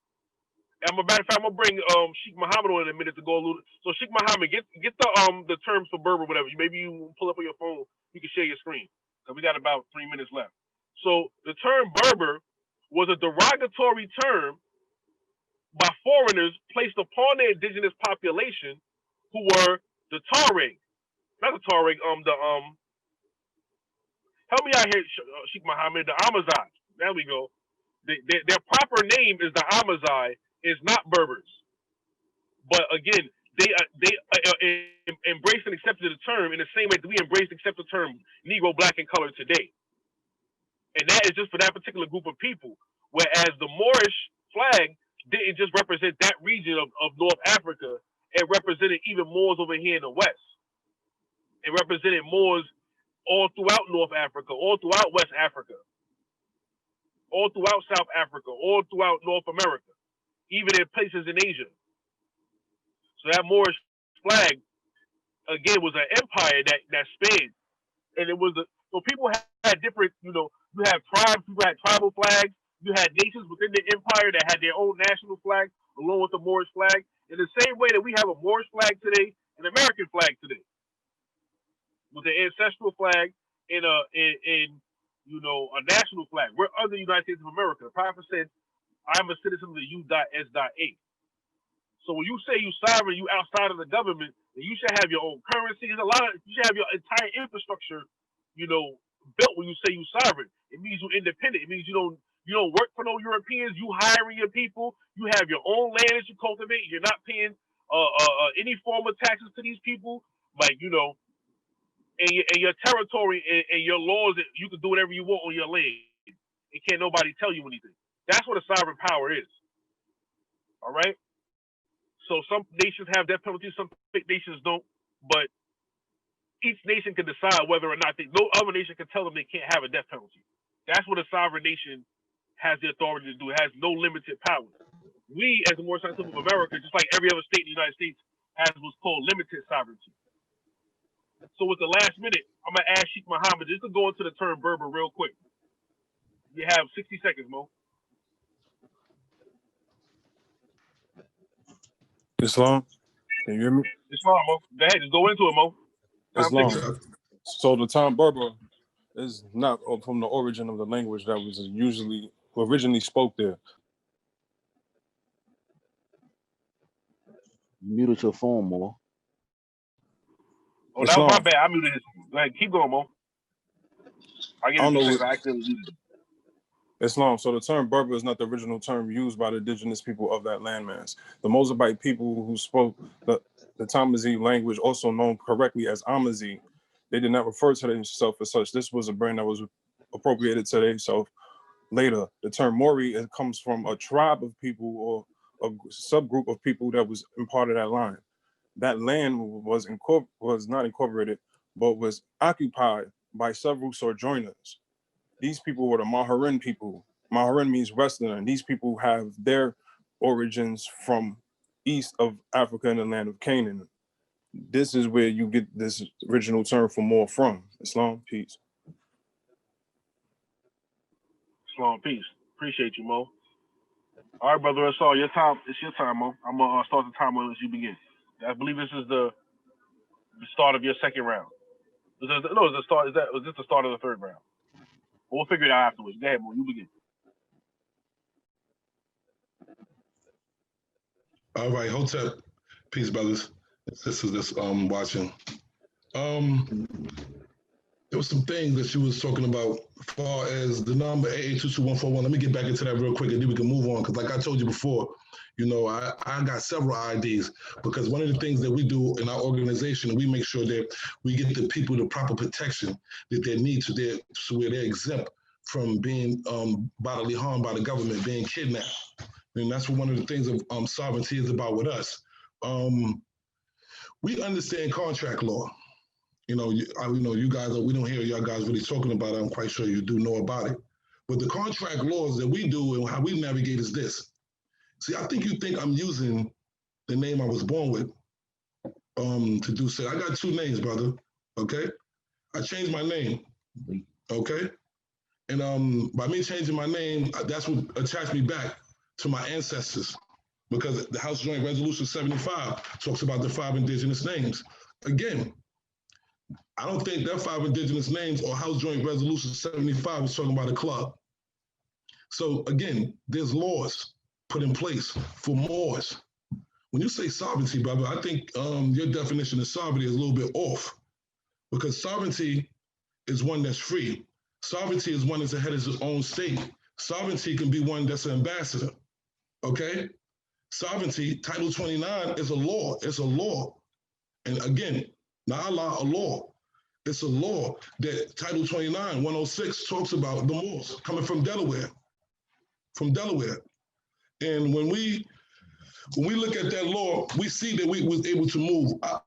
I'm a matter of fact, I'm gonna bring Sheikh Muhammad on in a minute to go a little. So Sheikh Muhammad, get the terms for Berber, whatever. Maybe you pull up on your phone. You can share your screen because we got about 3 minutes left. So the term Berber was a derogatory term by foreigners placed upon the indigenous population, who were the Tuareg, not the Tuareg, help me out here, Sheikh Muhammad, the Amazigh. There we go. Their proper name is the Amazigh, is not Berbers. But again, they embraced and accepted the term in the same way that we embraced and accept the term Negro, Black, and Colored today. And that is just for that particular group of people. Whereas the Moorish flag didn't just represent that region of North Africa, it represented even Moors over here in the West. It represented Moors all throughout North Africa, all throughout West Africa, all throughout South Africa, all throughout North America, even in places in Asia. So that Moorish flag, again, was an empire that spanned. And it was so people had different, you had tribes, people had tribal flags, you had nations within the empire that had their own national flag, along with the Moorish flag. In the same way that we have a Moorish flag today, an American flag today, with the ancestral flag and a national flag. We're under the United States of America. The Prophet said, "I'm a citizen of the U.S.A." So when you say you sovereign, you outside of the government, then you should have your own currency. You should have your entire infrastructure, built when you say you sovereign. It means you're independent. It means you don't work for no Europeans. You hiring your people. You have your own land that you cultivate. You're not paying any form of taxes to these people. Like, and your territory and your laws, you can do whatever you want on your land. And can't nobody tell you anything. That's what a sovereign power is. All right? So some nations have death penalties, some nations don't. But each nation can decide whether or not no other nation can tell them they can't have a death penalty. That's what a sovereign nation has the authority to do. It has no limited power. We, as the Moorish Scientific of America, just like every other state in the United States, has what's called limited sovereignty. So with the last minute, I'm going to ask Sheikh Muhammad just to go into the term Berber real quick. You have 60 seconds, Mo. Islam, can you hear me? Islam, Mo. Go ahead, just go into it, Mo. Islam. So the term Berber is not from the origin of the language that was originally spoke there. Muted your phone, Mo. Oh, that was my bad. I muted it. Go ahead, keep going, Mo. I don't know. I accidentally muted it. Islam. So the term Berber is not the original term used by the indigenous people of that landmass. The Mozambique people who spoke the Tamazight language, also known correctly as Amazigh, they did not refer to themselves as such. This was a brand that was appropriated to themselves later. The term Mori, it comes from a tribe of people or a subgroup of people that was in part of that line. That land was not incorporated, but was occupied by several sojourners. These people were the Maharan people. Maharan means Westerner, and these people have their origins from east of Africa and the land of Canaan. This is where you get this original term for more from. Islam, peace. Islam, peace. Appreciate you, Mo. All right, brother, it's all your time. It's your time, Mo. I'm gonna start the timer as you begin. I believe this is the start of your second round. Is this the start of the third round? We'll figure it out afterwards. Go ahead, Mo. You begin. All right, Hotep. Peace, brothers. This is this watching. There was some things that she was talking about as far as the number 8822141. Let me get back into that real quick and then we can move on. Because like I told you before, I got several IDs because one of the things that we do in our organization, we make sure that we get the people the proper protection that they need so where they're exempt from being bodily harmed by the government, being kidnapped. And that's what one of the things of sovereignty is about with us. We understand contract law. You know, you guys, we don't hear y'all guys really talking about it. I'm quite sure you do know about it. But the contract laws that we do and how we navigate is this. See, I think you think I'm using the name I was born with to do so. I got two names, brother. Okay? I changed my name. Okay? And by me changing my name, that's what attached me back to my ancestors. Because the House Joint Resolution 75 talks about the 5 indigenous names. Again, I don't think that 5 indigenous names or House Joint Resolution 75 is talking about a club. So again, there's laws put in place for Moors. When you say sovereignty, brother, I think your definition of sovereignty is a little bit off, because sovereignty is one that's free. Sovereignty is one that's the head of its own state. Sovereignty can be one that's an ambassador, okay? Sovereignty, Title 29 is a law. It's a law. And again, not a law, a law. It's a law that Title 29, 106 talks about the Moors coming from Delaware. And when we look at that law, we see that we was able to move. I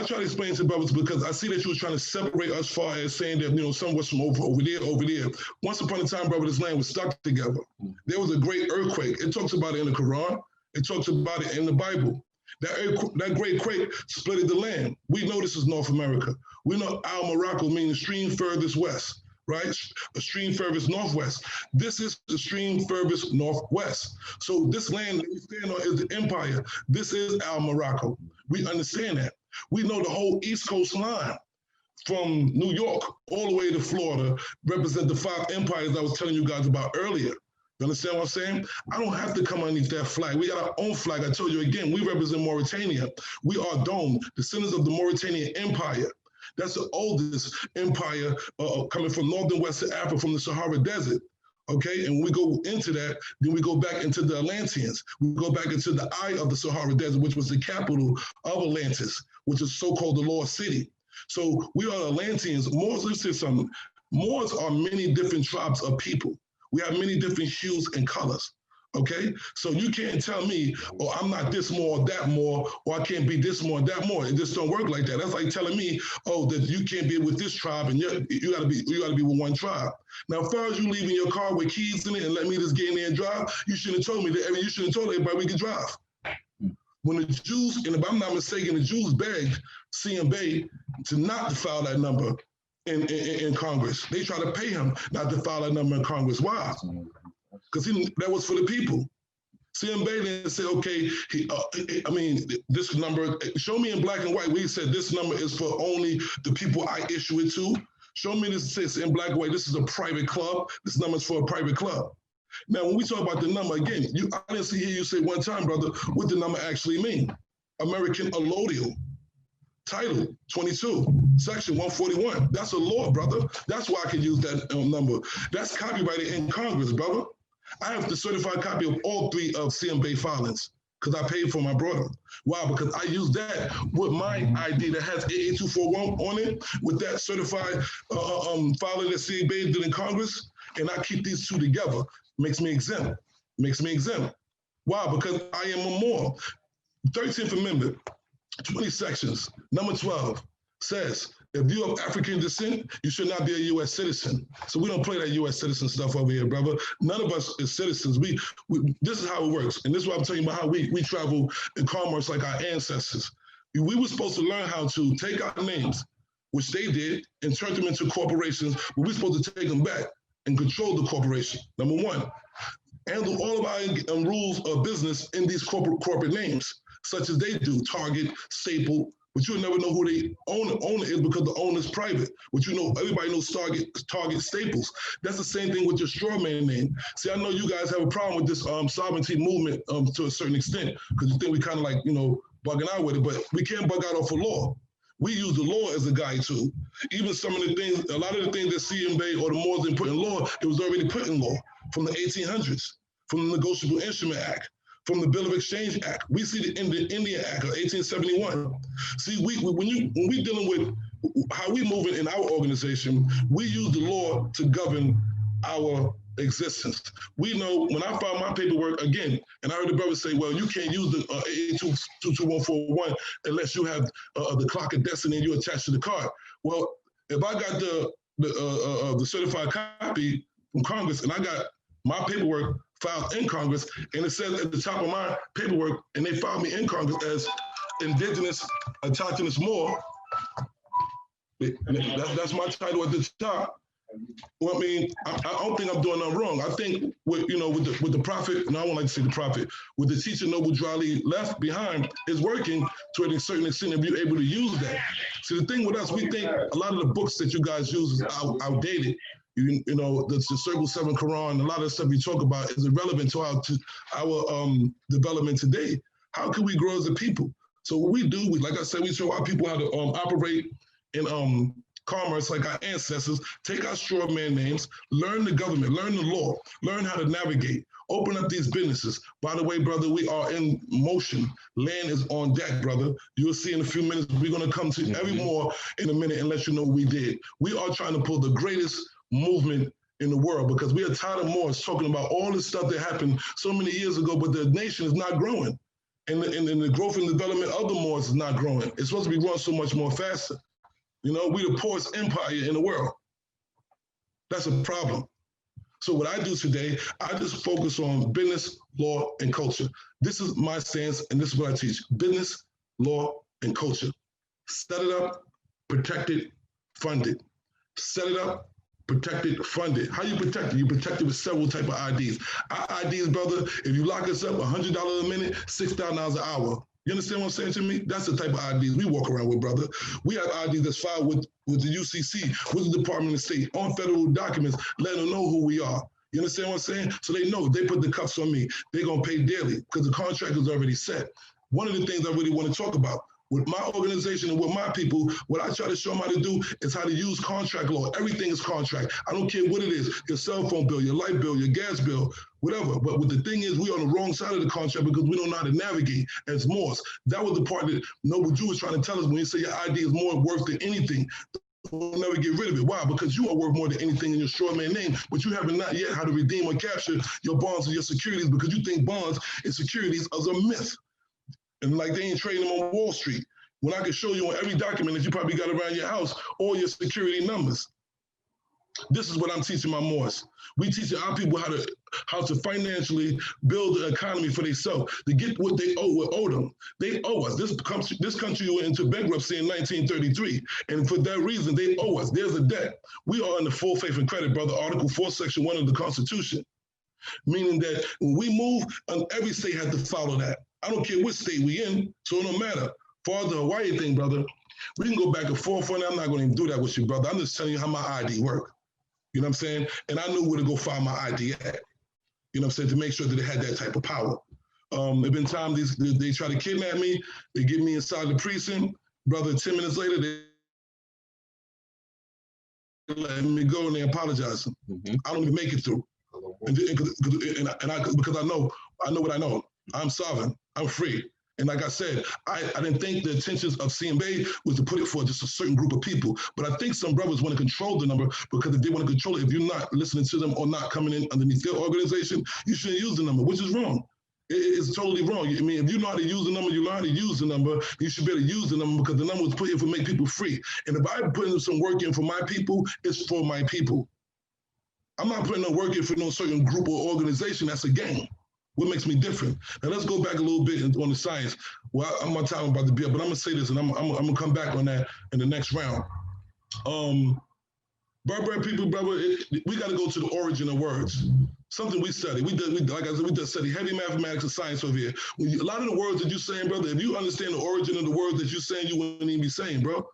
try to explain to brothers, because I see that you were trying to separate us far as saying that, some was from over there. Once upon a time, brother, this land was stuck together. There was a great earthquake. It talks about it in the Quran. It talks about it in the Bible. That great quake split the land. We know this is North America. We know Morocco means the stream furthest west, right? A stream furthest northwest. This is the stream furthest northwest. So this land that we stand on is the empire. This is Morocco. We understand that. We know the whole East Coast line from New York all the way to Florida represent the 5 empires I was telling you guys about earlier. You understand what I'm saying? I don't have to come underneath that flag. We got our own flag. I told you again, we represent Mauritania. We are Dome, descendants of the Mauritanian Empire. That's the oldest empire coming from northern West Africa, from the Sahara Desert. Okay, and when we go into that, then we go back into the Atlanteans. We go back into the eye of the Sahara Desert, which was the capital of Atlantis, which is so-called the Lost City. So we are Atlanteans. Moors, let's say something. Moors are many different tribes of people. We have many different hues and colors, okay? So you can't tell me, oh, I'm not this more or that more, or I can't be this more or that more. It just don't work like that. That's like telling me, oh, that you can't be with this tribe and you gotta be with one tribe. Now, as far as you leaving your car with keys in it and let me just get in there and drive, you shouldn't have told me that. You shouldn't have told everybody we could drive. When the Jews, and if I'm not mistaken, the Jews begged CMB to not file that number in Congress. They try to pay him not to file that number in Congress. Why? Because that was for the people. CMB didn't say, okay, this number, show me in black and white. We said this number is for only the people I issue it to. Show me this says in black and white, this is a private club. This number is for a private club. Now, when we talk about the number, again, I didn't hear you say one time, brother, what the number actually mean. American allodial. Title 22, Section 141. That's a law, brother. That's why I can use that number. That's copyrighted in Congress, brother. I have the certified copy of all 3 of CMB filings because I paid for my brother. Why? Because I use that with my ID that has 88241 on it, with that certified filing that CMB did in Congress, and I keep these 2 together. Makes me exempt. Why? Because I am a Moor. 13th Amendment. 20 sections. Number 12 says, if you of African descent, you should not be a U.S. citizen. So we don't play that U.S. citizen stuff over here, brother. None of us is citizens. This is how it works. And this is what I'm telling you about how we travel in commerce like our ancestors. We were supposed to learn how to take our names, which they did, and turn them into corporations, but we're supposed to take them back and control the corporation. Number 1, handle all of our rules of business in these corporate names, such as they do, Target, Staple, but you'll never know who the owner is because the owner is private. But everybody knows Target, Staples. That's the same thing with your straw man name. See, I know you guys have a problem with this sovereignty movement to a certain extent, because you think we kind of like, bugging out with it, but we can't bug out off of law. We use the law as a guide too. Even some of the things, a lot of the things that CMB or the Moors didn't put in law, it was already put in law from the 1800s, from the Negotiable Instrument Act, from the Bill of Exchange Act. We see the Indian Act of 1871. See, when we dealing with how we moving in our organization, we use the law to govern our existence. We know when I filed my paperwork again, and I heard the brother say, well, you can't use the 8822141 unless you have the clock of destiny and you attach to the card. Well, if I got the certified copy from Congress and I got my paperwork filed in Congress and it says at the top of my paperwork and they filed me in Congress as indigenous autochthonous Moor, that's my title at the top. Well, I mean, I don't think I'm doing nothing wrong. I think with the prophet, and I don't like to say the prophet, with the teacher Noble Drawley left behind is working to a certain extent if you're able to use that. See, the thing with us, we think a lot of the books that you guys use is outdated. You know, the Circle 7 Quran, a lot of the stuff you talk about is irrelevant to our development today. How can we grow as a people? So what we do, like I said, we show our people how to operate in commerce like our ancestors, take our straw man names, learn the government, learn the law, learn how to navigate, open up these businesses. By the way, brother, we are in motion. Land is on deck, brother. You'll see in a few minutes, we're gonna come to every more in a minute and let you know what we did. We are trying to pull the greatest movement in the world because we are tired of Moors talking about all this stuff that happened so many years ago, but the nation is not growing. And the growth and development of the Moors is not growing. It's supposed to be growing so much more faster. You know, we're the poorest empire in the world. That's a problem. So what I do today, I just focus on business, law, and culture. This is my stance, and this is what I teach. Business, law, and culture. Set it up, protect it, fund it. Set it up, protect it, fund it. How you protect it? You protect it with several type of IDs. Our IDs, brother, if you lock us up, $100 a minute, $6,000 an hour. You understand what I'm saying to me? That's the type of IDs we walk around with, brother. We have IDs that's filed with the UCC, with the Department of State, on federal documents, letting them know who we are. You understand what I'm saying? So they know they put the cuffs on me. They're going to pay daily because the contract is already set. One of the things I really want to talk about with my organization and with my people, what I try to show them how to do is how to use contract law. Everything is contract. I don't care what it is, your cell phone bill, your light bill, your gas bill, whatever. But what the thing is, we're on the wrong side of the contract because we don't know how to navigate as Moors. That was the part that Noble Jew was trying to tell us when he said your ID is more worth than anything. We'll never get rid of it. Why? Because you are worth more than anything in your short man name, but you haven't not yet how to redeem or capture your bonds and your securities because you think bonds and securities are a myth. And like they ain't trading them on Wall Street. When I can show you on every document that you probably got around your house, all your security numbers. This is what I'm teaching my Moors. We teaching our people how to financially build an economy for themselves, to get what they owe them. They owe us. This country went into bankruptcy in 1933, and for that reason, they owe us. There's a debt. We are in the full faith and credit, brother. Article 4, Section 1 of the Constitution, meaning that when we move, every state has to follow that. I don't care what state we in, so it don't matter. For the Hawaii thing, brother, we can go back and forth on that. I'm not going to even do that with you, brother. I'm just telling you how my ID works. You know what I'm saying? And I knew where to go find my ID at. You know what I'm saying? To make sure that it had that type of power. There've been times they try to kidnap me. They get me inside the precinct. Brother, 10 minutes later, they let me go and they apologize. I don't even make it through. Because I know what I know. I'm sovereign. I'm free. And like I said, I didn't think the intentions of CMA was to put it for just a certain group of people. But I think some brothers want to control the number because if they want to control it, if you're not listening to them or not coming in underneath their organization, you shouldn't use the number, which is wrong. It's totally wrong. I mean, if you know how to use the number, you learn how to use the number, you should be able to use the number because the number was put here to make people free. And if I put in some work in for my people, it's for my people. I'm not putting no work in for no certain group or organization. That's a game. What makes me different? Now let's go back a little bit on the science. Well, my time about to be up, but I'm gonna say this, and I'm gonna come back on that in the next round. Berber people, brother, we got to go to the origin of words. Something we study. Like I said, we just study heavy mathematics and science over here. A lot of the words that you're saying, brother, if you understand the origin of the words that you're saying, you wouldn't even be saying, bro.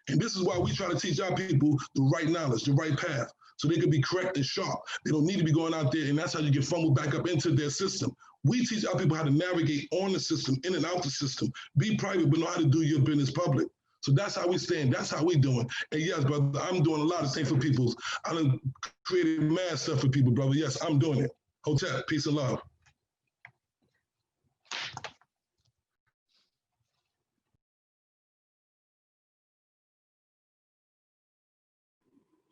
And this is why we try to teach our people the right knowledge, the right path, so they can be correct and sharp. They don't need to be going out there, and that's how you get fumbled back up into their system. We teach our people how to navigate on the system, in and out the system, be private, but know how to do your business public. So that's how we stand. That's how we doing. And yes, brother, I'm doing a lot of things for people. I'm created mad stuff for people, brother. Yes, I'm doing it. Hotep, peace and love.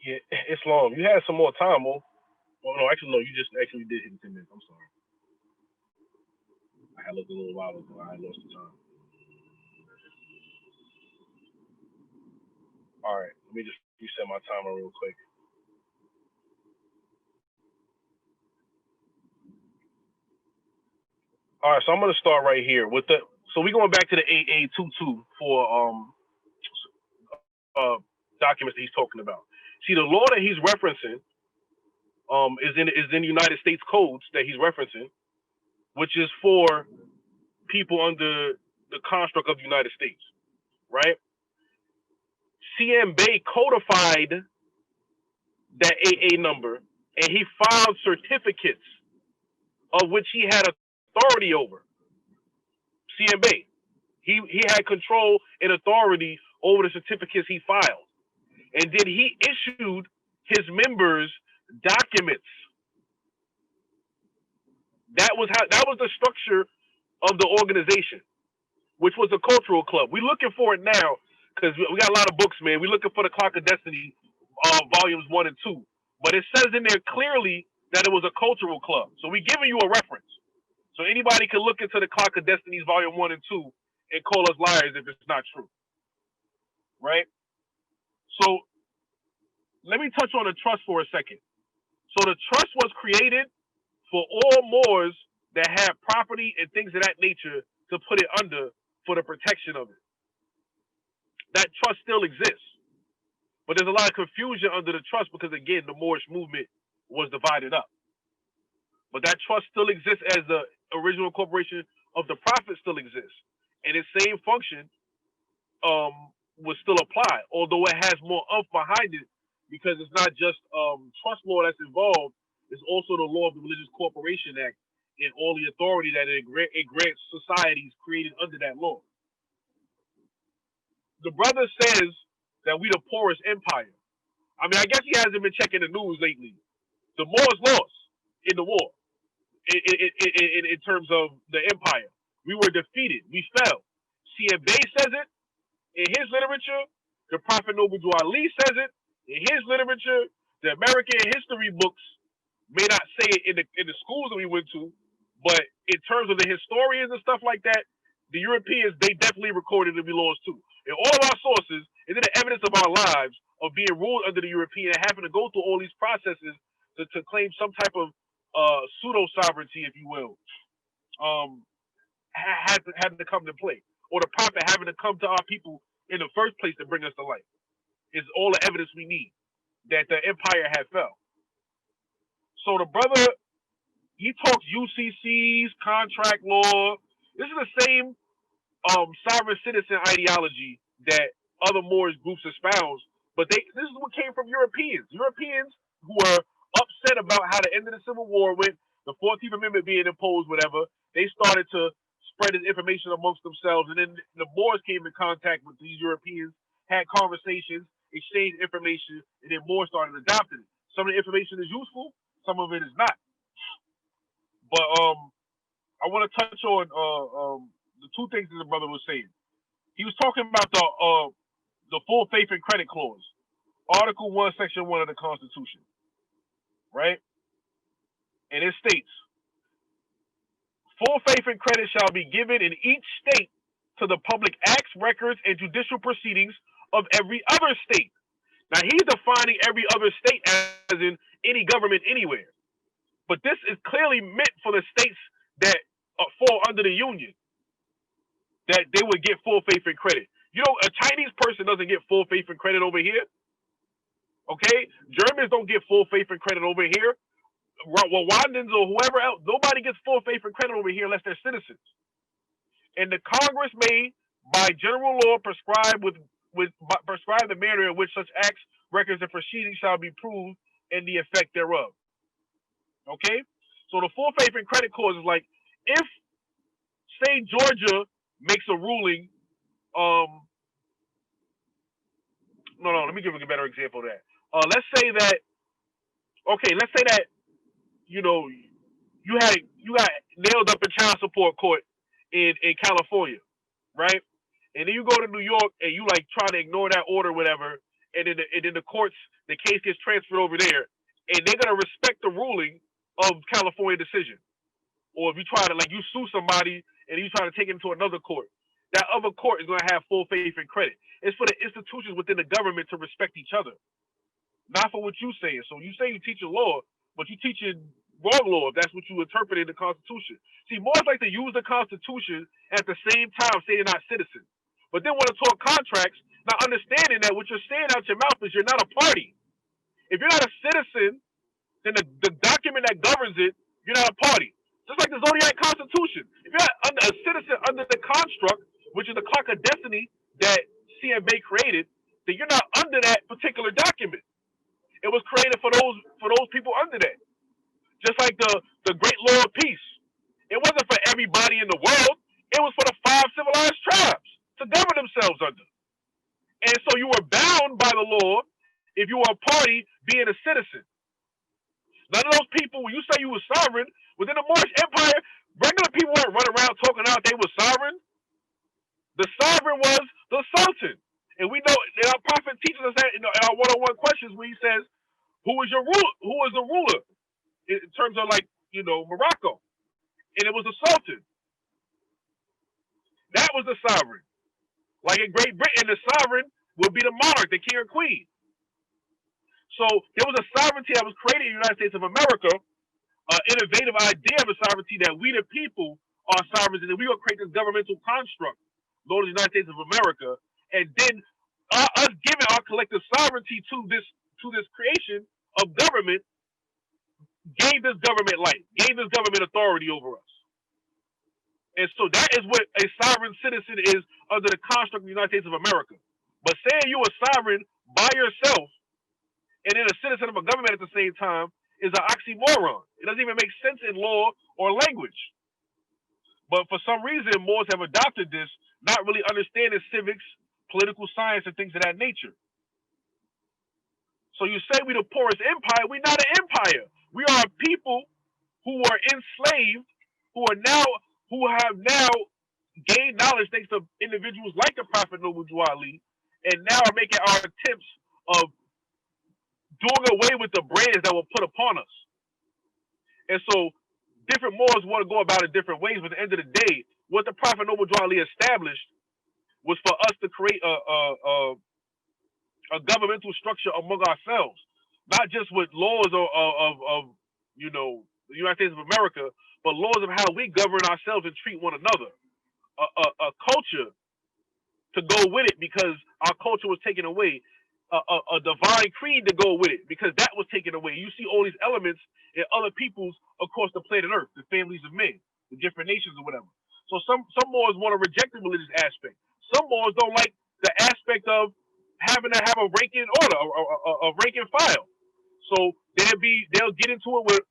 Yeah, it's long. You had some more time, Mo. Oh no, actually no, you just actually did hit 10 minutes. I'm sorry. I had looked a little while ago. I lost the time. All right, let me just reset my timer real quick. All right, so I'm gonna start right here with the. So we're going back to the 8822 for documents that he's talking about. See, the law that he's referencing is in the United States codes that he's referencing, which is for people under the construct of the United States, right? CM Bay codified that AA number, and he filed certificates of which he had authority over. CM Bay, he had control and authority over the certificates he filed, and then he issued his members documents. That was the structure of the organization, which was a cultural club. We're looking for it now because we got a lot of books, man. We're looking for the Clock of Destiny, volumes 1 and 2, but it says in there clearly that it was a cultural club. So we're giving you a reference, so anybody can look into the Clock of Destinies volume 1 and 2 and call us liars if it's not true, right? So let me touch on the trust for a second. So the trust was created for all Moors that had property and things of that nature to put it under for the protection of it. That trust still exists. But there's a lot of confusion under the trust because, again, the Moorish movement was divided up. But that trust still exists as the original corporation of the Prophet still exists. And its same function would still apply, although it has more umph behind it because it's not just trust law that's involved. It's also the law of the Religious Corporation Act and all the authority that it grants societies created under that law. The brother says that we the poorest empire. I mean, I guess he hasn't been checking the news lately. The Moors lost in the war in terms of the empire. We were defeated. We fell. C.M. Bay says it in his literature. The Prophet Noble Ali says it in his literature. The American history books may not say it in the schools that we went to, but in terms of the historians and stuff like that, the Europeans, they definitely recorded that we lost too. In all of our sources, is it the evidence of our lives of being ruled under the European and having to go through all these processes to claim some type of pseudo sovereignty, if you will, had to come to play, or the Prophet having to come to our people in the first place to bring us to life, is all the evidence we need that the empire had fell. So the brother, he talks UCCs, contract law. This is the same sovereign citizen ideology that other Moorish groups espouse, but this is what came from Europeans. Europeans who were upset about how the end of the Civil War went, the 14th Amendment being imposed, whatever, they started to spread this information amongst themselves, and then the Moors came in contact with these Europeans, had conversations, exchanged information, and then Moors started adopting it. Some of the information is useful, some of it is not. But I want to touch on the two things that the brother was saying. He was talking about the full faith and credit clause, Article 1, Section 1 of the Constitution, right? And it states, full faith and credit shall be given in each state to the public acts, records, and judicial proceedings of every other state. Now, he's defining every other state as in any government anywhere. But this is clearly meant for the states that fall under the Union, that they would get full faith and credit. You know, a Chinese person doesn't get full faith and credit over here. Okay? Germans don't get full faith and credit over here. Rwandans or whoever else, nobody gets full faith and credit over here unless they're citizens. And the Congress may, by general law, prescribe the manner in which such acts, records, and proceedings shall be proved and the effect thereof. Okay? So the full faith and credit clause is like, if, say, Georgia makes a ruling, let me give a better example of that. Let's say that, you know, you got nailed up in child support court in California, right? And then you go to New York and you like try to ignore that order or whatever, and then the courts, the case gets transferred over there, and they're gonna respect the ruling of California decision. Or if you try to, like, you sue somebody and you try to take it into another court, that other court is gonna have full faith and credit. It's for the institutions within the government to respect each other, not for what you're saying. So you say you teach a law, but you teaching wrong law if that's what you interpret in the Constitution. See, Moors like to use the Constitution at the same time saying they're not citizens, but then want to talk contracts, not understanding that what you're saying out your mouth is you're not a party. If you're not a citizen, then the document that governs it, you're not a party. Just like the Zodiac Constitution. If you're not a citizen under the construct, which is the clock of destiny that CMA created, then you're not under that particular document. It was created for those people under that. Just like the Great Law of Peace. It wasn't for everybody in the world. It was for the 5 civilized tribes to govern themselves under. And so you were bound by the law if you were a party being a citizen. None of those people, when you say you were sovereign, within the Moorish Empire, regular people weren't running around talking out they were sovereign. The sovereign was the Sultan. And we know, and our prophet teaches us that in our one-on-one questions when he says, who is your ruler? Who is the ruler? In terms of, like, Morocco. And it was the Sultan. That was the sovereign. Like in Great Britain, the sovereign would be the monarch, the king or queen. So there was a sovereignty that was created in the United States of America, an innovative idea of a sovereignty that we the people are sovereigns, and then we will create this governmental construct known as the United States of America, and then us giving our collective sovereignty to this creation of government gave this government life, gave this government authority over us. And so that is what a sovereign citizen is under the construct of the United States of America. But saying you are sovereign by yourself and then a citizen of a government at the same time is an oxymoron. It doesn't even make sense in law or language. But for some reason, Moors have adopted this, not really understanding civics, political science, and things of that nature. So you say we're the poorest empire. We're not an empire. We are a people who are enslaved, who have now gained knowledge thanks to individuals like the Prophet Noble Drew Ali, and now are making our attempts of doing away with the brands that were put upon us. And so different Moors want to go about it different ways, but at the end of the day, what the Prophet Noble Drew Ali established was for us to create a governmental structure among ourselves, not just with laws of the United States of America, but laws of how we govern ourselves and treat one another. A culture to go with it because our culture was taken away. A divine creed to go with it because that was taken away. You see all these elements in other peoples across the planet Earth, the families of men, the different nations or whatever. So some Moors want to reject the religious aspect. Some Moors don't like the aspect of having to have a ranking order, a ranking file. So they'll get into it with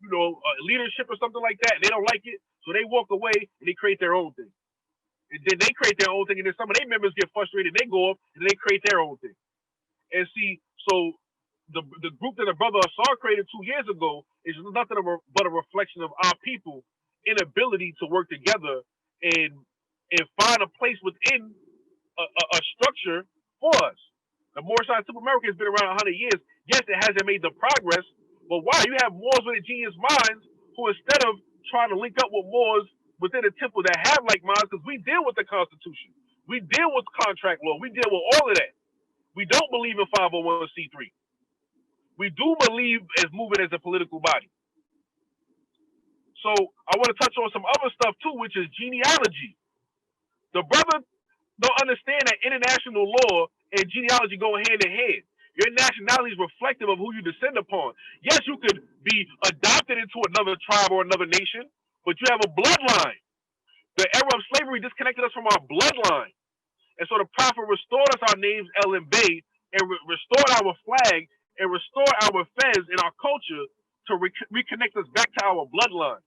leadership or something like that, and they don't like it, so they walk away and they create their own thing. And then they create their own thing, and then some of their members get frustrated, they go up and they create their own thing. And see, so the group that the brother Asar created 2 years ago is nothing but a reflection of our people inability to work together and find a place within a structure for us. The Moorish Scientific America has been around 100 years. Yes, it hasn't made the progress, but why? You have Moors with genius minds who, instead of trying to link up with Moors within the temple that have like minds, because we deal with the Constitution, we deal with contract law, we deal with all of that. We don't believe in 501c3. We do believe as moving as a political body. So I want to touch on some other stuff too, which is genealogy. The brother don't understand that international law and genealogy go hand in hand. Your nationality is reflective of who you descend upon. Yes, you could be adopted into another tribe or another nation, but you have a bloodline. The era of slavery disconnected us from our bloodline. And so the Prophet restored us our names, El and Bay, and restored our flag, and restored our fez and our culture to reconnect us back to our bloodline.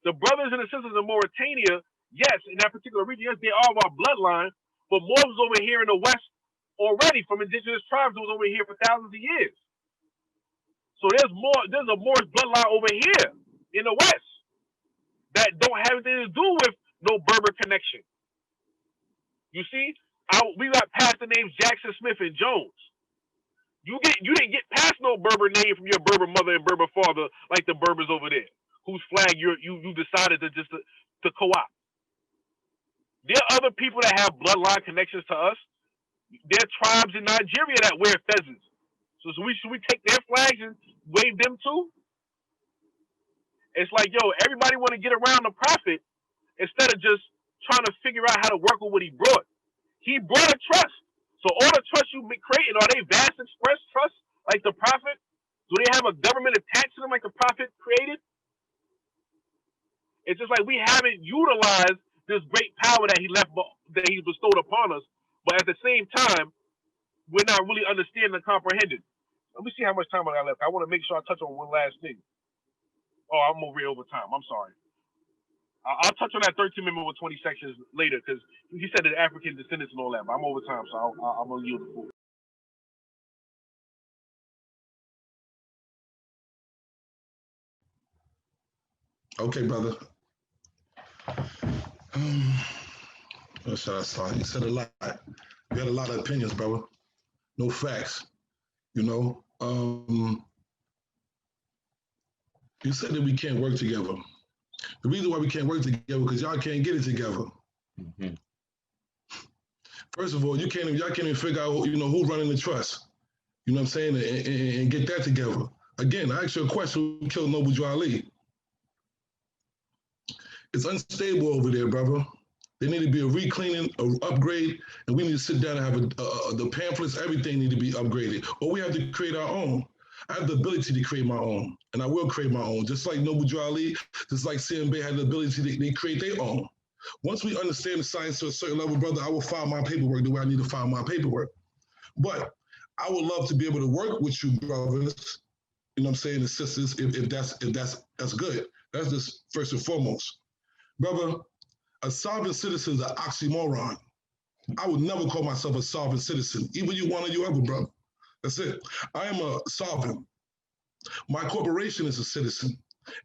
The brothers and the sisters in Mauritania, yes, in that particular region, yes, they are our bloodline, but Moors was over here in the West already from indigenous tribes that was over here for thousands of years. So there's a Moorish bloodline over here in the West that don't have anything to do with no Berber connection. You see, we got past the names Jackson, Smith, and Jones. You didn't get past no Berber name from your Berber mother and Berber father like the Berbers over there, whose flag you decided to co-opt. There are other people that have bloodline connections to us. There are tribes in Nigeria that wear pheasants. So should we take their flags and wave them too? It's like, yo, everybody want to get around the prophet instead of just trying to figure out how to work with what he brought. He brought a trust. So all the trusts you creating, are they vast express trusts like the prophet? Do they have a government attached to them like the prophet created? It's just like we haven't utilized this great power that that he bestowed upon us. But at the same time, we're not really understanding and comprehending. Let me see how much time I got left. I want to make sure I touch on one last thing. Oh, I'm over here over time. I'm sorry. I'll touch on that 13-minute with 20 sections later because he said the African descendants and all that. But I'm over time, so I'm gonna yield the floor. Okay, brother. What should I say? You said a lot. You had a lot of opinions, brother. No facts. You know. You said that we can't work together. The reason why we can't work together because y'all can't get it together. Mm-hmm. First of all, y'all can't even figure out who's running the trust. You know what I'm saying? And get that together. Again, I asked you a question: who killed Noble Drew Ali? It's unstable over there, brother. There need to be a recleaning, an upgrade, and we need to sit down and have the pamphlets. Everything need to be upgraded, or we have to create our own. I have the ability to create my own, and I will create my own. Just like Noble Drew Ali, just like CMB had the ability to create their own. Once we understand the science to a certain level, brother, I will file my paperwork the way I need to file my paperwork. But I would love to be able to work with you, brothers. You know what I'm saying, and sisters, if that's good. That's just first and foremost. Brother, a sovereign citizen is an oxymoron. I would never call myself a sovereign citizen, either you one or you other, brother. That's it. I am a sovereign. My corporation is a citizen.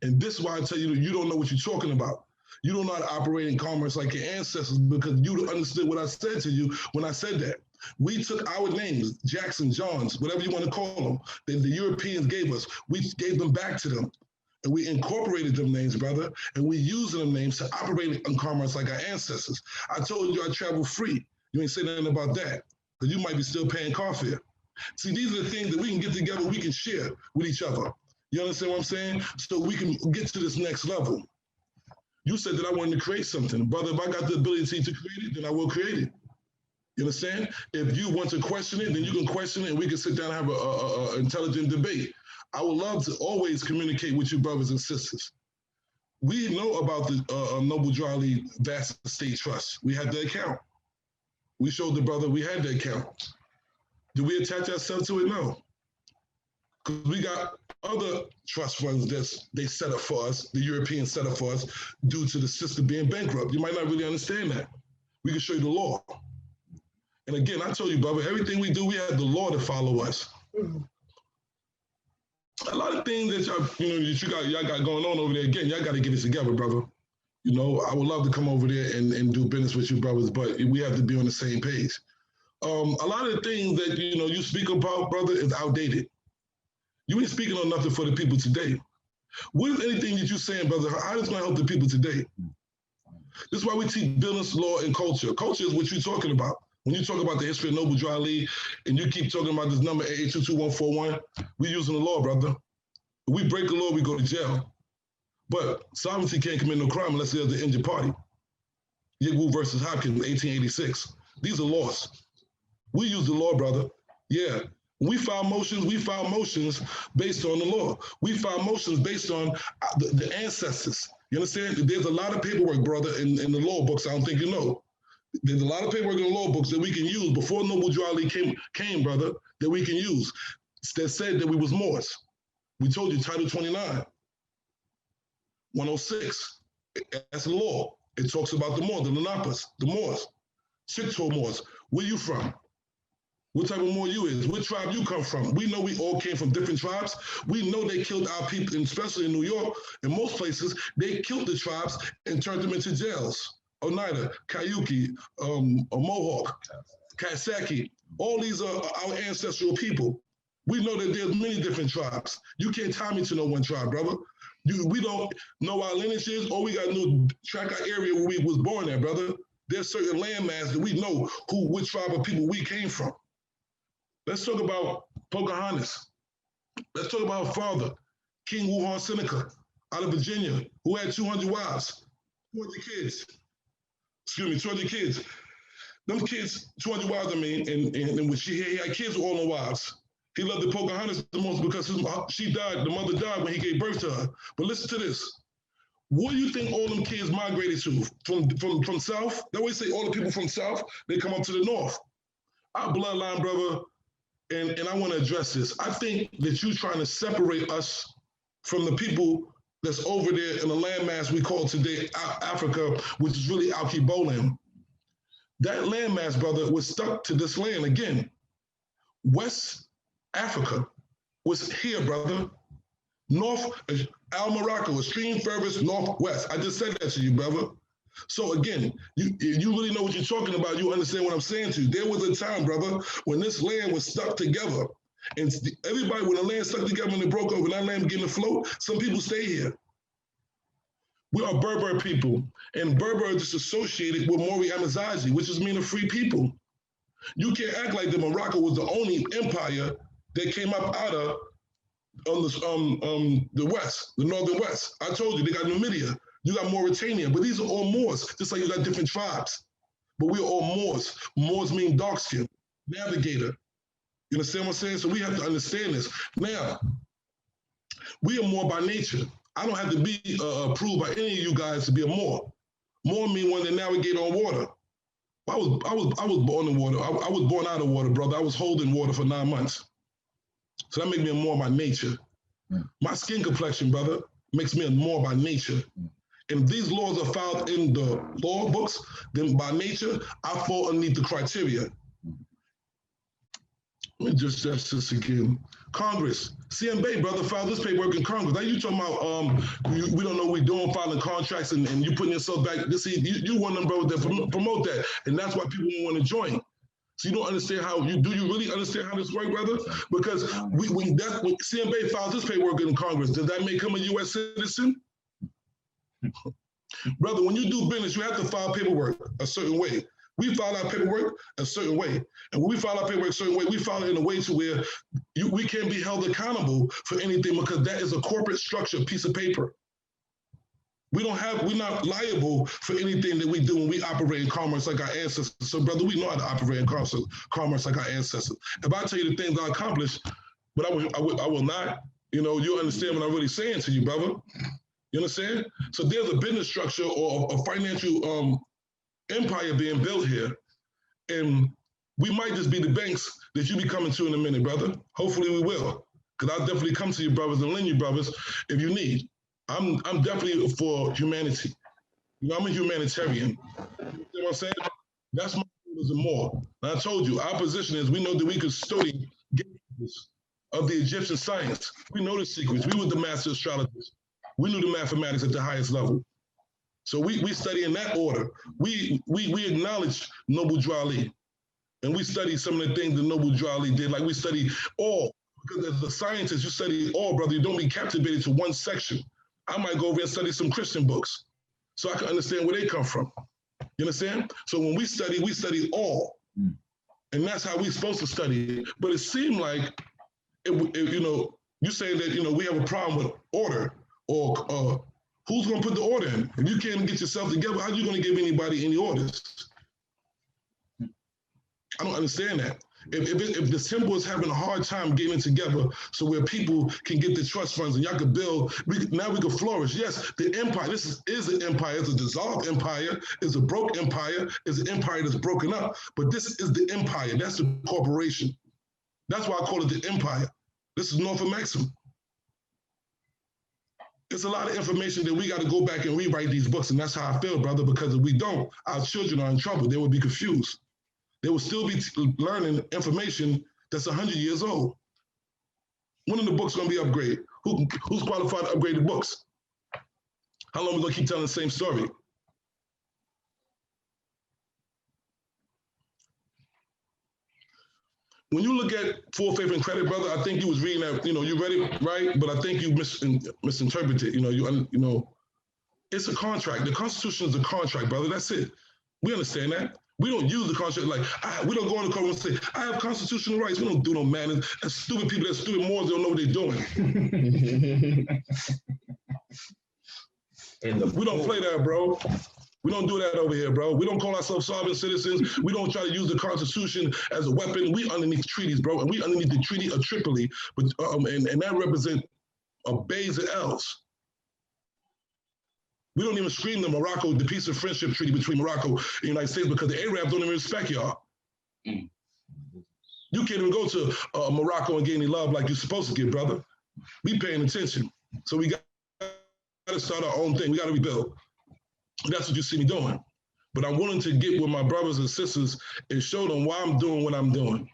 And this is why I tell you that you don't know what you're talking about. You don't know how to operate in commerce like your ancestors because you understood what I said to you when I said that. We took our names, Jackson, Johns, whatever you want to call them, that the Europeans gave us. We gave them back to them. And we incorporated them names, brother, and we used them names to operate in commerce like our ancestors. I told you I travel free. You ain't say nothing about that, because you might be still paying car fare. See, these are the things that we can get together, we can share with each other. You understand what I'm saying? So we can get to this next level. You said that I wanted to create something. Brother, if I got the ability to create it, then I will create it. You understand? If you want to question it, then you can question it and we can sit down and have an intelligent debate. I would love to always communicate with you, brothers and sisters. We know about the Noble Drew Ali Vast Estate Trust. We had the account. We showed the brother we had the account. Do we attach ourselves to it? No. Because we got other trust funds that they set up for us, the Europeans set up for us, due to the system being bankrupt. You might not really understand that. We can show you the law. And again, I told you, brother, everything we do, we have the law to follow us. Mm-hmm. A lot of things that y'all got going on over there. Again, y'all got to get it together, brother. You know, I would love to come over there and do business with you, brothers, but we have to be on the same page. A lot of the things that you speak about, brother, is outdated. You ain't speaking on nothing for the people today. What is anything that you're saying, brother? How is it going to help the people today? This is why we teach business, law, and culture. Culture is what you're talking about. When you talk about the history of Noble Drew Ali, and you keep talking about this number 8822141, we using the law, brother. If we break the law, we go to jail. But sovereignty can't commit no crime unless there's the injured party. Yigwu versus Hopkins, 1886. These are laws. We use the law, brother. Yeah. When we file motions based on the law. We file motions based on the ancestors. You understand? There's a lot of paperwork, brother, in the law books I don't think you know. There's a lot of paperwork in the law books that we can use before Noble Drew Ali came, brother, that we can use that said that we was Moors. We told you Title 29, 106. That's the law. It talks about the Moors, the Lenapas, the Moors, Chickasaw Moors. Where you from? What type of Moor you is? What tribe you come from? We know we all came from different tribes. We know they killed our people, especially in New York and most places. They killed the tribes and turned them into jails. Oneida, Cayuki, Mohawk, Kaiseki, all these are our ancestral people. We know that there's many different tribes. You can't tie me to no one tribe, brother. We don't know our lineages, or we got to track our area where we was born at, brother. There's certain landmass that we know which tribe of people we came from. Let's talk about Pocahontas. Let's talk about her father, King Wuhan Seneca, out of Virginia, who had 200 wives, 200 kids. Excuse me, 200 kids. Them kids, 200 wives, I mean, and when he had kids with all the wives. He loved the Pocahontas the most because she died, the mother died when he gave birth to her. But listen to this. What do you think all them kids migrated to? From South? They always say all the people from South, they come up to the North. Our bloodline, brother, and I want to address this. I think that you're trying to separate us from the people that's over there in the landmass we call today Africa, which is really Alkebulan. That landmass, brother, was stuck to this land again. West Africa was here, brother. North, Al Morocco, extreme furthest northwest. I just said that to you, brother. So again, you really know what you're talking about. You understand what I'm saying to you. There was a time, brother, when this land was stuck together. And everybody, when the land stuck together and it broke up, when that land began to float, some people stay here. We are Berber people, and Berber is just associated with Mori Amazaji, which is mean a free people. You can't act like that Morocco was the only empire that came up out of the West, the Northern West. I told you, they got Numidia, you got Mauritania, but these are all Moors, just like you got different tribes. But we are all Moors. Moors mean dark skin, navigator. You understand what I'm saying? So we have to understand this. Now, we are Moor by nature. I don't have to be approved by any of you guys to be a Moor. Moor mean one that navigate on water. I was born in water. I was born out of water, brother. I was holding water for 9 months. So that makes me a Moor by nature. My skin complexion, brother, makes me a Moor by nature. And if these laws are found in the law books, then by nature, I fall underneath the criteria. Let me just stress this again. Congress, CMB, brother, filed this paperwork in Congress. Now you talking about we don't know what we're doing, filing contracts, and you putting yourself back. You want them, brother, that promote that, and that's why people don't want to join. So you don't understand how do you really understand how this works, brother? Because when CMB files this paperwork in Congress, does that make him a U.S. citizen? Brother, when you do business, you have to file paperwork a certain way. We file our paperwork a certain way. And when we file our paperwork a certain way, we file it in a way to where we can't be held accountable for anything because that is a corporate structure piece of paper. We're not liable for anything that we do when we operate in commerce like our ancestors. So, brother, we know how to operate in commerce like our ancestors. If I tell you the things I accomplished, but I will not, you understand what I'm really saying to you, brother. You understand? So there's a business structure or a financial empire being built here, and we might just be the banks that you be coming to in a minute, brother. Hopefully we will, because I'll definitely come to you, brothers, and lend you, brothers, if you need. I'm definitely for humanity. I'm a humanitarian. You know what I'm saying? That's my goal as a Moor. And I told you, our position is we know that we could study of the Egyptian science. We know the secrets. We were the master astrologers. We knew the mathematics at the highest level. So we study in that order. We acknowledge Noble Drew Ali, and we study some of the things that Noble Drew Ali did. Like we study all, because as a scientist, you study all, brother. You don't be captivated to one section. I might go over and study some Christian books so I can understand where they come from. You understand? So when we study all. And that's how we're supposed to study it. But it seemed like, you say that, we have a problem with order, or who's going to put the order in? If you can't get yourself together, how are you going to give anybody any orders? I don't understand that. If the symbol is having a hard time getting together so where people can get the trust funds and y'all could build, now we can flourish. Yes, the empire, this is an empire, it's a dissolved empire, it's a broke empire, it's an empire that's broken up, but this is the empire, that's the corporation. That's why I call it the empire. This is Norfolk Maxim. It's a lot of information that we got to go back and rewrite these books, and that's how I feel, brother, because if we don't, our children are in trouble. They will be confused. They will still be learning information that's 100 years old. When are the books going to be upgraded? Who's qualified to upgrade the books? How long are we going to keep telling the same story? when you look at full faith and credit, brother, I think you was reading that, you read it right, but I think you misinterpreted. It's a contract. The Constitution is a contract, brother. That's it. We understand that. We don't use the contract we don't go in the court and say, I have constitutional rights. We don't do no madness. That's stupid people. That's stupid morals. They don't know what they're doing. We don't play that, bro. We don't do that over here, bro. We don't call ourselves sovereign citizens. We don't try to use the Constitution as a weapon. We underneath treaties, bro, and we underneath the Treaty of Tripoli, and that represents a B's and L's. We don't even scream the Morocco, the peace and friendship treaty between Morocco and the United States because the Arabs don't even respect y'all. You can't even go to Morocco and get any love like you're supposed to get, brother. We paying attention. So we got to start our own thing. We got to rebuild. That's what you see me doing. But I'm willing to get with my brothers and sisters and show them why I'm doing what I'm doing.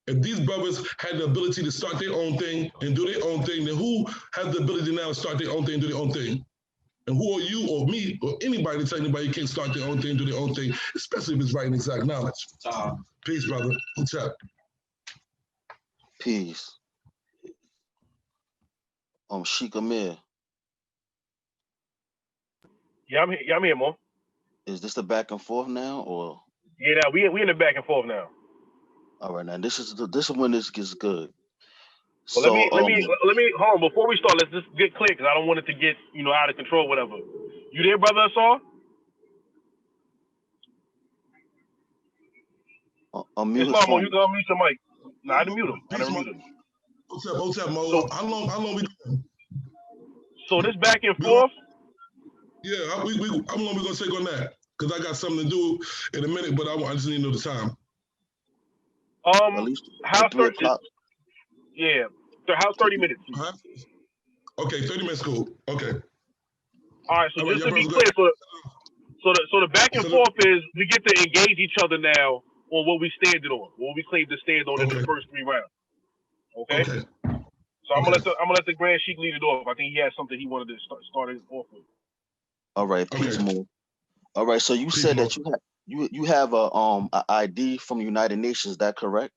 If these brothers had the ability to start their own thing and do their own thing, then who has the ability now to start their own thing and do their own thing? And who are you or me or anybody to tell anybody you can't start their own thing, do their own thing, especially if it's right and exact knowledge. Peace, brother. What's up? Peace. Sheik Amir. Yeah, I'm here, Mo. Is this the back and forth now, or? Yeah, we in the back and forth now. All right, now this is when this gets good. Well, So let me hold on before we start. Let's just get clear because I don't want it to get out of control, whatever. You there, brother Asar? Unmute his Mo, phone. you can unmute your mic. No, I didn't mute him. What's up, Mo? So, how long we going? So this back and forth? Yeah, how long we gonna take on that? Because I got something to do in a minute, but I just need to know the time. At least how's 3 o'clock. Yeah. So how's 30 minutes? Okay, 30 minutes cool. Okay. All right, so just to be clear, so the back and forth is we get to engage each other now on what we standing on, what we claim to stand on in the first 3 rounds. Okay? So I'm gonna let the Grand Sheik lead it off. I think he has something he wanted to start it off with. All right, peace, Mo. All right, so you said that you have a ID from the United Nations. Is that correct?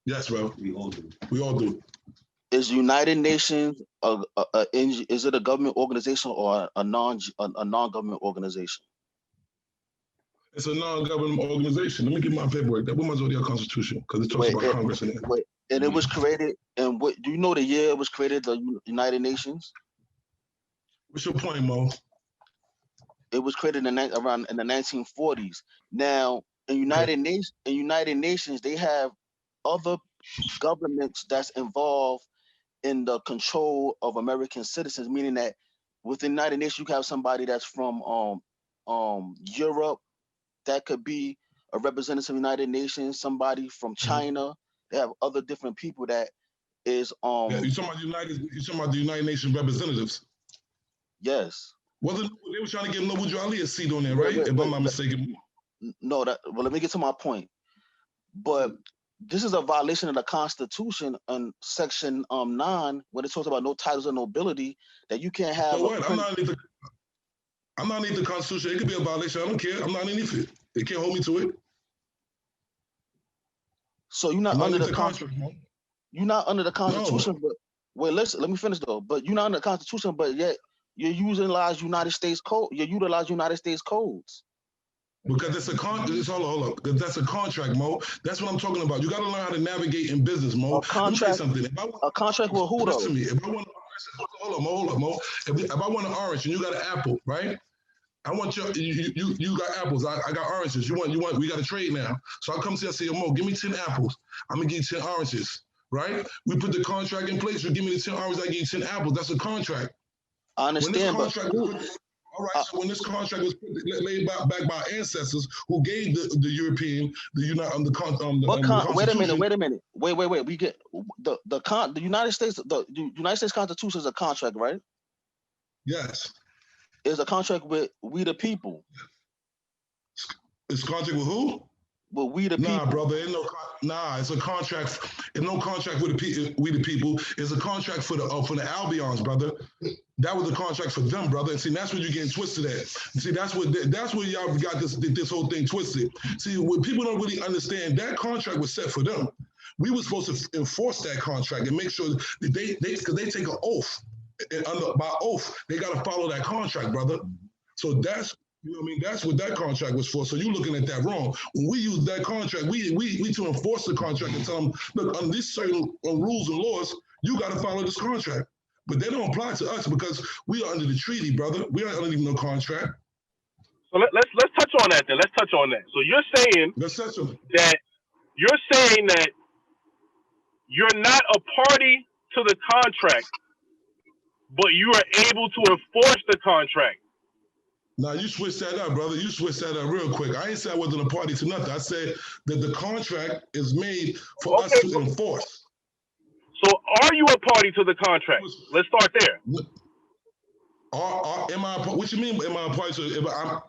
Yes, bro. We all do. Is United Nations is it a government organization or a non-government organization? It's a non-government organization. Let me get my paperwork. That was already our constitution because it talks about Congress in it. And it was created. And what do you know the year it was created? The United Nations. What's your point, Mo? It was created around in the 1940s. Now, in United Nations, they have other governments that's involved in the control of American citizens, meaning that within the United Nations, you have somebody that's from Europe that could be a representative of the United Nations, somebody from China. They have other different people that is yeah, you're talking about the United Nations representatives. Yes. They were trying to get Noble Jali a seat on there, right? If I'm not mistaken. No, let me get to my point. But this is a violation of the Constitution in Section 9, when it talks about no titles of nobility, that you can't have. So what? I'm not underneath the Constitution. It could be a violation. I don't care. I'm not underneath it. They can't hold me to it. So you're not under the Constitution. You're not under the Constitution, no. But wait, listen. Let me finish though. But you're not under the Constitution, but yet you utilize United States code. You utilize United States codes. Because that's a contract. Hold up. Because that's a contract, Mo. That's what I'm talking about. You got to learn how to navigate in business, Mo. A contract. Let me tell you something. A contract with who though? Listen to me. If I want, hold up, Mo. If I want an orange and you got an apple, right? I want you got apples. I got oranges. You want. We got to trade now. So I come to you and say, Mo, give me 10 apples. I'm gonna give you 10 oranges, right? We put the contract in place. You give me the 10 oranges. I give you 10 apples. That's a contract. I understand, all right, so when this contract was laid back by our ancestors who gave the European, the Constitution. Wait a minute. Wait. We get the United States, the United States Constitution is a contract, right? Yes. It's a contract with we the people. It's a contract with who? But we the Nah, people. brother, ain't nah. It's a contract. It's no contract with we the people. It's a contract for the Albions, brother. That was a contract for them, brother. And see, that's what you're getting twisted at. See, that's where y'all got this whole thing twisted. See, what people don't really understand, that contract was set for them. We were supposed to enforce that contract and make sure that because they take an oath, and by oath they got to follow that contract, brother. So that's, you know what I mean? That's what that contract was for. So you're looking at that wrong. When we use that contract, we to enforce the contract and tell them, look, on these certain rules and laws, you got to follow this contract. But they don't apply to us because we are under the treaty, brother. We aren't under no contract. So let's touch on that then. Let's touch on that. So you're saying that you're not a party to the contract, but you are able to enforce the contract. Now you switched that up, brother. You switched that up real quick. I ain't said I wasn't a party to nothing. I said that the contract is made for us to enforce. So are you a party to the contract? Let's start there. Am I? What you mean? Am I a party to?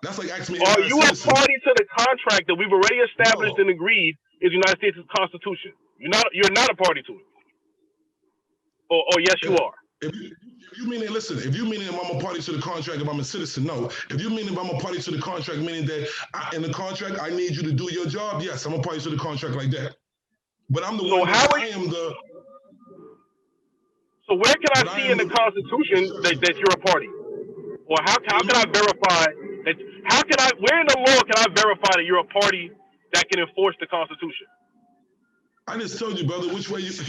That's like asking me. Are you a party to the contract that we've already established and agreed is the United States Constitution? You're not a party to it. Or yes, you are. If you mean it, listen. If you mean if I'm a party to the contract, if I'm a citizen, no. If you mean if I'm a party to the contract, meaning that in the contract I need you to do your job, yes, I'm a party to the contract like that. But I'm the one. I am the. So where can I see in the Constitution that you're a party? Or how can I verify that? Where in the law can I verify that you're a party that can enforce the Constitution? I just told you, brother, which way you just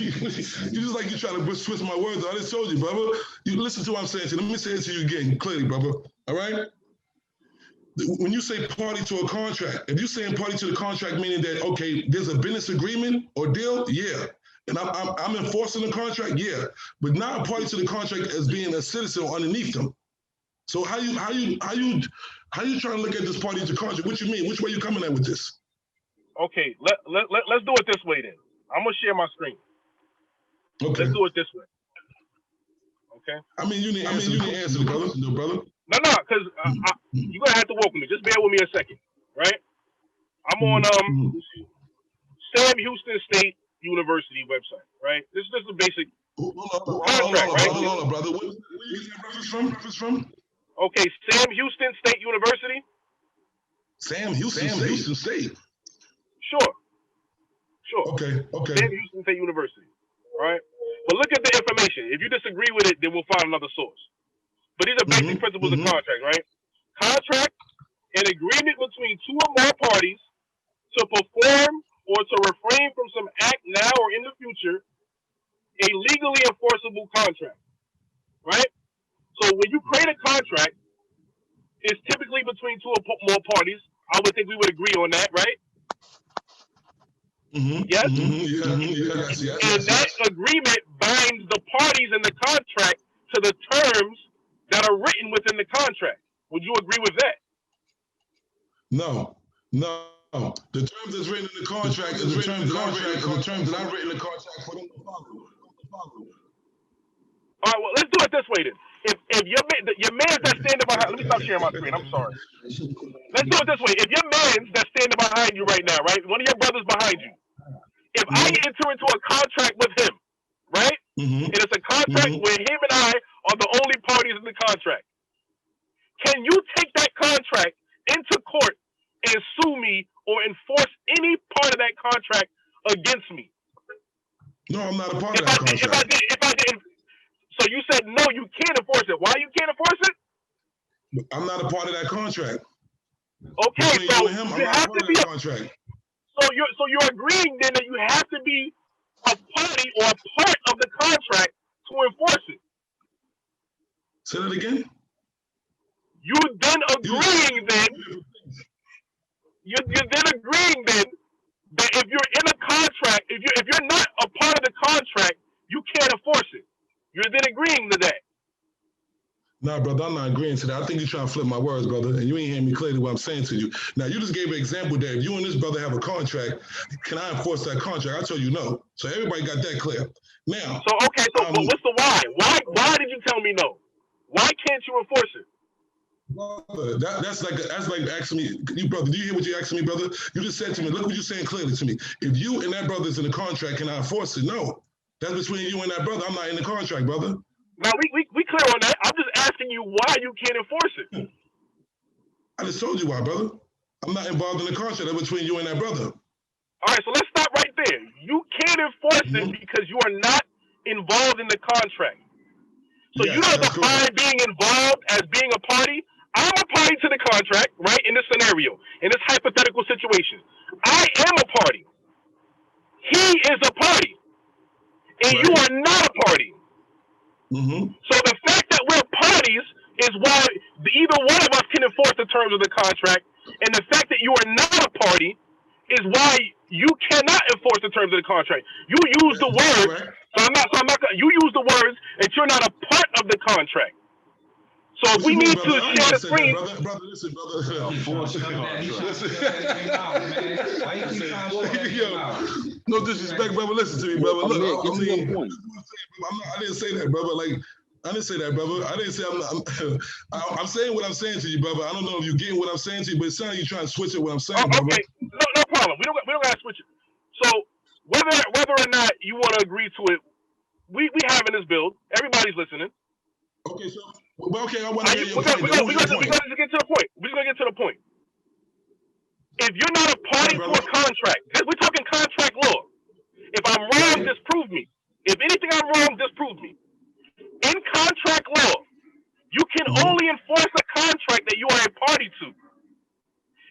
like you trying to twist my words. I just told you, brother. You listen to what I'm saying to you. Let me say it to you again clearly, brother. All right? When you say party to a contract, if you're saying party to the contract, meaning that, okay, there's a business agreement or deal, yeah. And I'm enforcing the contract, yeah. But not a party to the contract as being a citizen underneath them. So how you trying to look at this party to contract? What you mean? Which way you coming at with this? Okay, let's do it this way then. I'm gonna share my screen. Okay. Let's do it this way. Okay. I mean, you need to answer, brother. No, brother. No, because you're gonna have to walk with me. Just bear with me a second, right? I'm on Sam Houston State University website, right? This is a basic contract, right? Hold on, brother. Where you get reference from? Okay, Sam Houston State University. Sam Houston State. Sure. Okay. Sam Houston State University, right? But look at the information. If you disagree with it, then we'll find another source. But these are basic principles of contract, right? Contract, an agreement between two or more parties to perform or to refrain from some act now or in the future, a legally enforceable contract, right? So when you create a contract, it's typically between two or more parties. I would think we would agree on that, right? Yes? Yes. And that agreement binds the parties in the contract to the terms that are written within the contract. Would you agree with that? No. The terms that's written in the contract is the terms that I've written in the contract for them to follow. All right, well, let's do it this way then. If your man's that's standing behind, let me stop sharing my screen. I'm sorry. Let's do it this way. If your man's that's standing behind you right now, right? One of your brothers behind you. If I enter into a contract with him, right? And it's a contract where him and I are the only parties in the contract. Can you take that contract into court and sue me or enforce any part of that contract against me? No, I'm not a part of that contract. If I didn't. So you said no, you can't enforce it. Why you can't enforce it? I'm not a part of that contract. Okay, so you have to be a contract. So you're agreeing then that you have to be a party or a part of the contract to enforce it. Say that again. You're then agreeing that if you're in a contract, if you're not a part of the contract, you can't enforce it. You're then agreeing to that. Nah, brother, I'm not agreeing to that. I think you're trying to flip my words, brother, and you ain't hearing me clearly what I'm saying to you. Now, you just gave an example that if you and this brother have a contract, can I enforce that contract? I told you no. So everybody got that clear. Now. So but what's the why? Why did you tell me no? Why can't you enforce it? Brother, that's like asking me, brother. Do you hear what you asking me, brother? You just said to me, look what you're saying clearly to me. If you and that brother's in the contract, can I enforce it? No, that's between you and that brother. I'm not in the contract, brother. Now we clear on that. I'm just asking you why you can't enforce it. I just told you why, brother. I'm not involved in the contract. That's between you and that brother. All right, so let's stop right there. You can't enforce it because you are not involved in the contract. So Yes, you don't that's define correct. being involved as being a party. I'm a party to the contract, right? In this scenario, in this hypothetical situation, I am a party. He is a party, and you Right. are not a party. So the fact that we're parties is why either one of us can enforce the terms of the contract, and the fact that you are not a party is why you cannot enforce the terms of the contract. You use the words, so I'm not. You use the words that you're not a part of the contract. So if we need to share the screen, brother, listen, brother. No disrespect, brother. Listen to me, brother. Look, I mean, I didn't say that, brother. Like, I didn't say that, brother. I didn't say I'm saying what I'm saying to you, brother. I don't know if you're getting what I'm saying to you, but it sounds like you're trying to switch it. What I'm saying, brother. Okay, no problem. We don't gotta switch it. So whether or not you want to agree to it, we having this build. Everybody's listening. Okay, so okay, I want to hear your point. We're gonna get to the point. We're just gonna get to the point. If you're not a party to a contract, we're talking contract law. If I'm wrong, disprove me. If anything I'm wrong, disprove me. In contract law, you can only enforce a contract that you are a party to.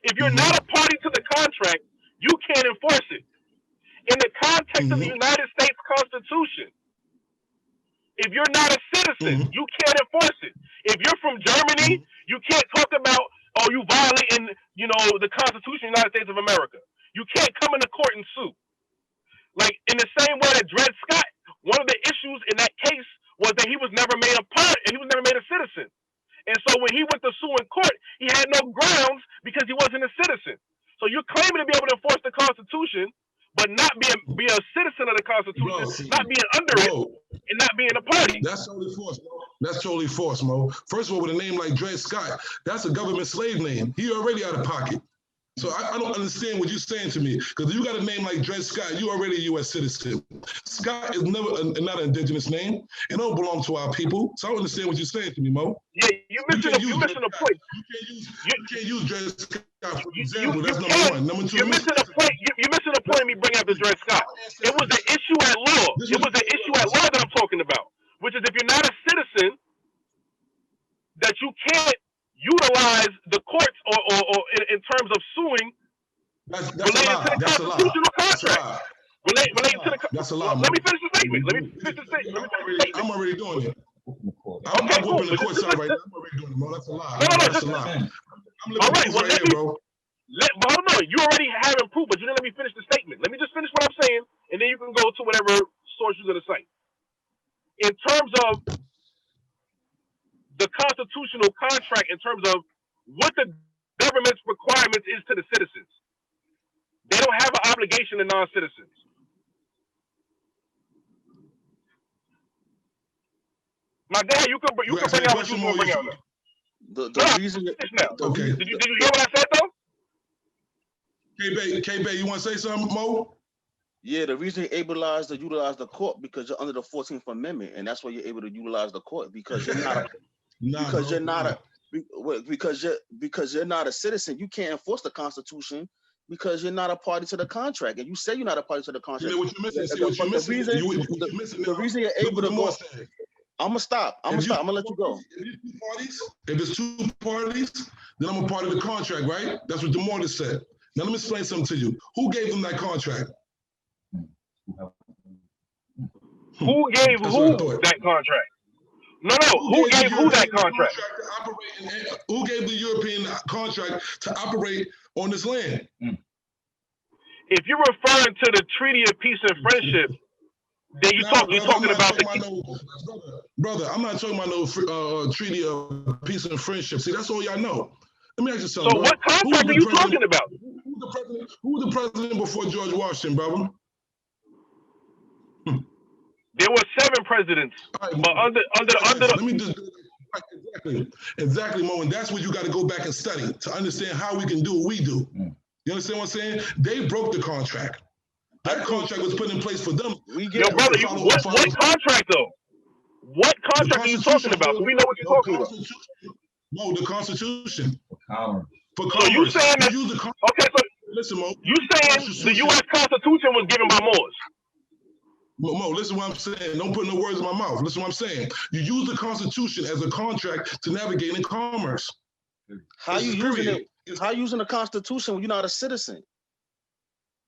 If you're not a party to the contract, you can't enforce it. In the context of the United States Constitution, if you're not a citizen, you can't enforce it. If you're from Germany, you can't talk about, oh, you violating, the Constitution of the United States of America. You can't come into court and sue. Like, in the same way that Dred Scott, one of the issues in that case was that he was never made a part, and he was never made a citizen. And so when he went to sue in court, he had no grounds because he wasn't a citizen. So you're claiming to be able to enforce the Constitution, but not be a citizen of the Constitution, not being under it, and not being a party. That's totally false, Mo. That's totally false, Mo. First of all, with a name like Dred Scott, that's a government slave name. He already out of pocket. So I don't understand what you're saying to me. Because if you got a name like Dred Scott, you already a U.S. citizen. Scott is not an indigenous name. It don't belong to our people. So I don't understand what you're saying to me, Mo. Yeah, you're missing the point. You can't use Dred Scott for example. That's number one. Number two, you're missing the point. You're missing the point of me bringing up the Dred Scott. It was the issue at law. It was the issue at law that I'm talking about, which is if you're not a citizen, that you can't utilize the courts or in terms of suing related to the constitutional contract. Related to the that's a lie. Let me finish the statement. I'm already doing it. I'm whooping the court side right now. I'm already doing it, bro. That's a lie. That's a lie. I'm looking right here, bro. Hold on. You already have proof, but you didn't let me finish the statement. Let me just finish what I'm saying, and then you can go to whatever source you're going to cite. In terms of the constitutional contract, in terms of what the government's requirements is to the citizens, they don't have an obligation to non-citizens. Now, Dan, you can bring out what you want to bring out. The reason. Okay. Did you hear what I said though? K-Bay, you want to say something, Mo? Yeah, the reason you're able to utilize the court because you're under the 14th Amendment, and that's why you're able to utilize the court because you're not because you're not a citizen. You can't enforce the Constitution because you're not a party to the contract, and you say you're not a party to the contract. What you're missing? The reason you're able to go. I'm gonna stop. I'm gonna let you go. If it's two parties, then I'm a part of the contract, right? That's what DeMortis said. Now let me explain something to you. Who gave them that contract? Who gave who that contract? No. Who gave who that contract? Who gave the European contract to operate on this land? If you're referring to the Treaty of Peace and Friendship, then you're talking about brother. I'm not talking about no Treaty of Peace and Friendship. See, that's all y'all know. Let me ask you something. So what contract are you talking about? Who was the president before George Washington, brother? There were 7 presidents, but under. Let me just. Exactly, Mo. And that's what you got to go back and study to understand how we can do what we do. You understand what I'm saying? They broke the contract. That contract was put in place for them. Yo, brother, what contract though? What contract are you talking about? So we know what you're talking about. No, the Constitution. For so you saying that? Okay, so listen, Mo. You saying the U.S. Constitution was given by Moors? Mo, listen what I'm saying. Don't put no words in my mouth. Listen what I'm saying. You use the Constitution as a contract to navigate in commerce. How you using it? How you using the Constitution when you're not a citizen?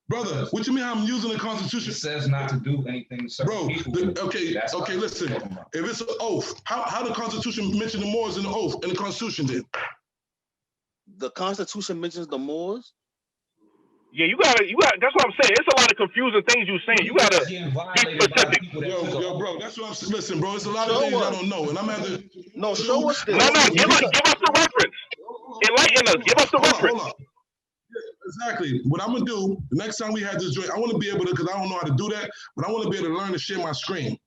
Brother, what you mean I'm using the Constitution? It says not to do anything. Bro, okay, listen. If it's an oath, how the Constitution mention the Moors in the oath in the Constitution then? The Constitution mentions the Moors? Yeah, you gotta, that's what I'm saying. It's a lot of confusing things you're saying. You gotta be specific. Yo, bro, that's what I'm saying. Listen, bro, it's a lot of things I don't know, and I'm gonna have to. No, show us this. No, give us the reference. Enlighten us. Give us the reference. Hold on. Exactly. What I'm gonna do the next time we have this joint, I want to be able to, because I don't know how to do that, but I want to be able to learn to share my screen.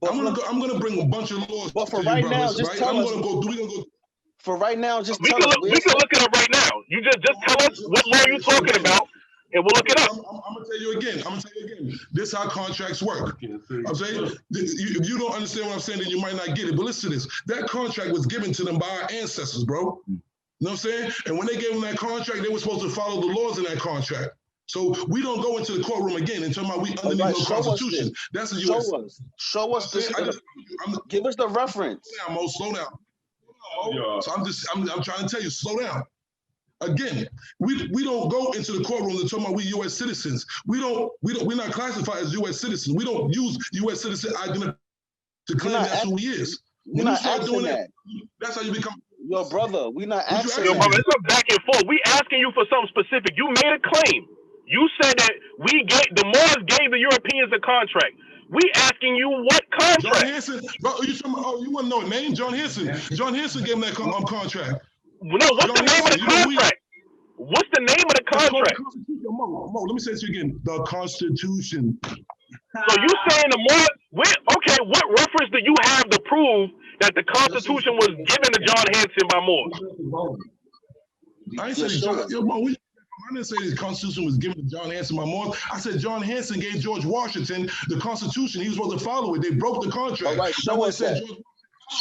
I'm gonna bring a bunch of laws. But for right now, just tell us. For right now, just tell us. We can look it up right now. You just tell us what law you're talking about, and we'll look it up. I'm gonna tell you again. This is how contracts work. I'm saying, if you don't understand what I'm saying, then you might not get it. But listen to this. That contract was given to them by our ancestors, bro. You know what I'm saying? And when they gave them that contract, they were supposed to follow the laws in that contract. So we don't go into the courtroom again and talk about we underneath no Constitution. That's the U.S. Show us this. Give us the reference. Slow down, Mo. Slow down. So I'm trying to tell you, slow down. Again, we don't go into the courtroom to talk about we U.S. citizens. we're not classified as U.S. citizens. We don't use U.S. citizen identity to claim that's who he is. We're not asking that. That's how you become. Yo, brother, we not asking. Yo, brother, it's a back and forth. We asking you for something specific. You made a claim. You said that the Moors gave the Europeans a contract. We asking you what contract? John Hanson. Bro, you want to know a name? John Hanson. John Hanson gave him that contract. No, what's the name of the contract? What's the name of the contract? Mo, let me say it to you again. The Constitution. So you saying the Moors? Okay, what reference do you have to prove that the Constitution was given to John Hanson by Moors? I ain't saying I didn't say the Constitution was given to John Hanson by Moors. I said John Hanson gave George Washington the Constitution. He was supposed to follow it. They broke the contract. All right, show us that.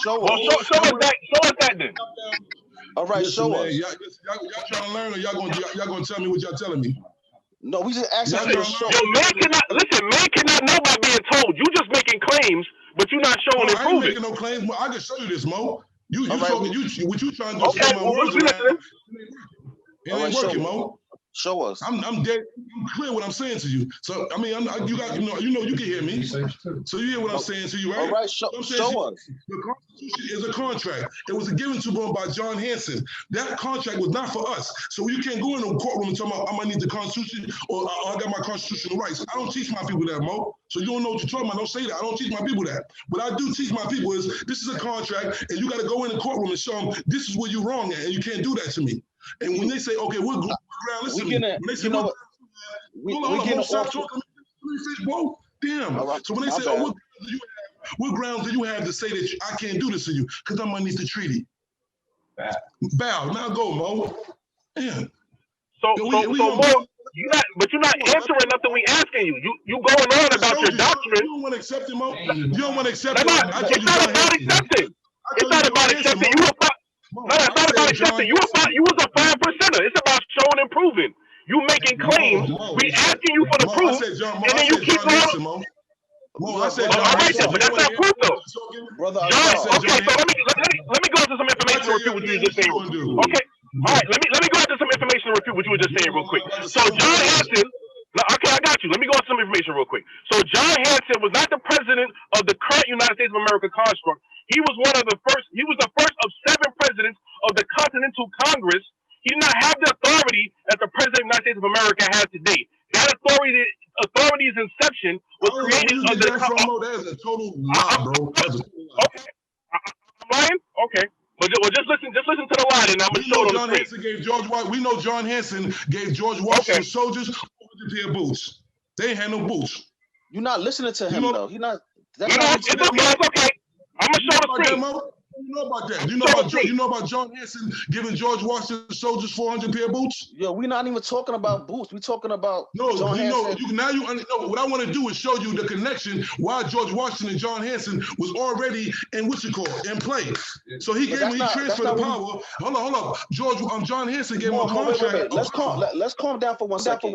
Show us that then. All right, show us. Y'all trying to learn, or y'all gonna tell me what y'all telling me? No, we just asking you to show. Man cannot know by being told. You just making claims, but you're not showing and proving. I ain't making no claims. I can show you this, Mo. You talking? What you trying to do? Okay, it ain't working, Mo. Show us. I'm dead. I'm clear what I'm saying to you. So I mean, you can hear me. So you hear what I'm saying to you, right? All right, show us. The Constitution is a contract. It was given to them by John Hanson. That contract was not for us. So you can't go in a courtroom and talk about I might need the Constitution or I got my constitutional rights. I don't teach my people that, Mo. So you don't know what you're talking about. Don't say that. I don't teach my people that. What I do teach my people is this is a contract, and you got to go in the courtroom and show them this is where you're wrong at, and you can't do that to me. And when they say, okay, we're ground, listen to me. When they say, hold on, stop talking. Whoa, damn. Right, so when they say, what grounds do you have to say that I can't do this to you? Because I'm underneath the treaty. Bow. Now go, Mo. Damn. So Mo, you're not answering nothing we asking you. You going on about your doctrine. You don't want to accept it, Mo. You don't want to accept it. It's not about accepting. It's not about accepting. It's not about accepting. You was a 5%er. It's about showing and proving. You making claims. We asking you for the proof, and then you keep on. I said John. All right, but that's not proof though. Brother, okay, so let me go into some information to refute what you were just saying. Okay, all right, let me go into some information to refute what you were just saying real quick. So John Hanson. Okay, I got you. Let me go into some information real quick. So John Hanson was not the president of the current United States of America construct. He was the first of 7 presidents of the Continental Congress. He did not have the authority that the president of the United States of America has today. That authority's inception was created under the That is a total lie, bro. Okay. I'm lying? Okay. Well, just listen to the line, and I'm gonna show John Hanson gave we know John Hanson gave George Washington soldiers over their boots. They ain't had no boots. You're not listening to him, though. He's not. It's okay. I'm gonna show the screen. You know about that? You know about John Hanson giving George Washington soldiers 400 pair of boots? Yo, we're not even talking about boots. We're talking about No, John you know. Hanson. Now you know what I want to do is show you the connection why George Washington and John Hanson was already in in play. So he transferred the power. Hold on. John Hanson gave him a contract. Wait. Let's calm down for one second.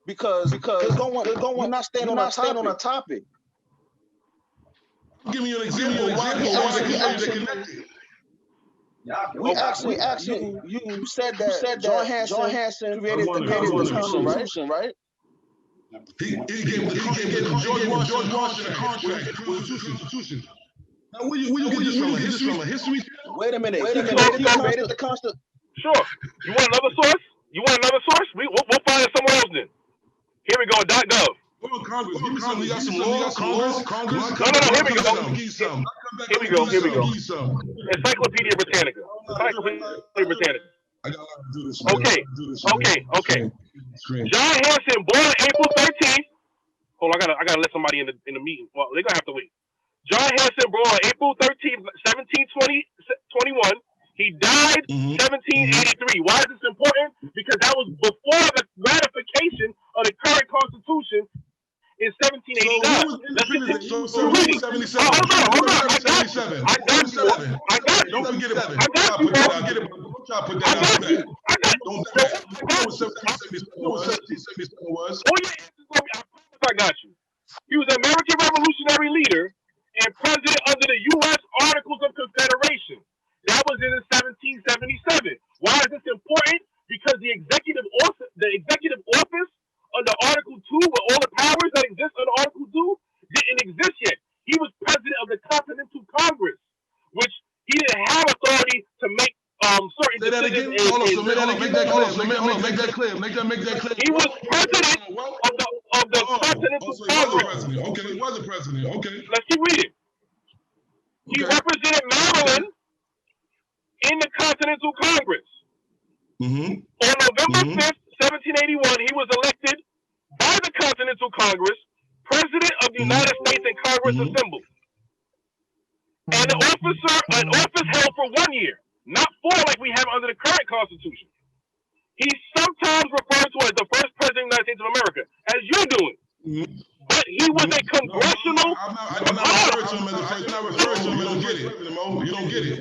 Because we're not staying on a topic. Give me an example. We actually you said that John Hanson created the Constitution, right? He gave George Washington a contract for the Constitution. Now, where you get this from? A history? Wait a minute. He created the Constitution. Sure. You want another source? We'll find it somewhere else then. Here we go. .gov. Congress. Give me some. You got some law. Congress. No. Here we go. Encyclopedia Britannica. I got to do this. Okay. John Hanson, born April 13th. Hold on, I gotta let somebody in the meeting. Well, they're gonna have to wait. John Hanson, born April 13th, 1721. He died 1783. Why is this important? Because that was before the ratification of the current Constitution in 1789. So 77. Hold on. I got you. Don't forget it. I got you. Don't try to put that out there. Don't do that. You know what 1777 was? Oh yeah, I got you. He was an American Revolutionary leader and president under the U.S. Articles of Confederation. That was in 1777. Why is this important? Because the executive office under Article 2, with all the powers that exist under Article 2, didn't exist yet. He was president of the Continental Congress, which he didn't have authority to make certain decisions. Make that clear. He was president of the Continental Congress. Okay, he was a president. Okay. Let's keep reading. He represented Maryland in the Continental Congress. On November 5th, 1781, he was elected by the Continental Congress President of the United States and Congress assembled. And an office held for 1 year, not 4 like we have under the current Constitution. He's sometimes referred to as the first president of the United States of America, as you're doing. But he was a congressional. I'm not referring to him as the first. I'm not referring to him. You don't get it. You don't get it.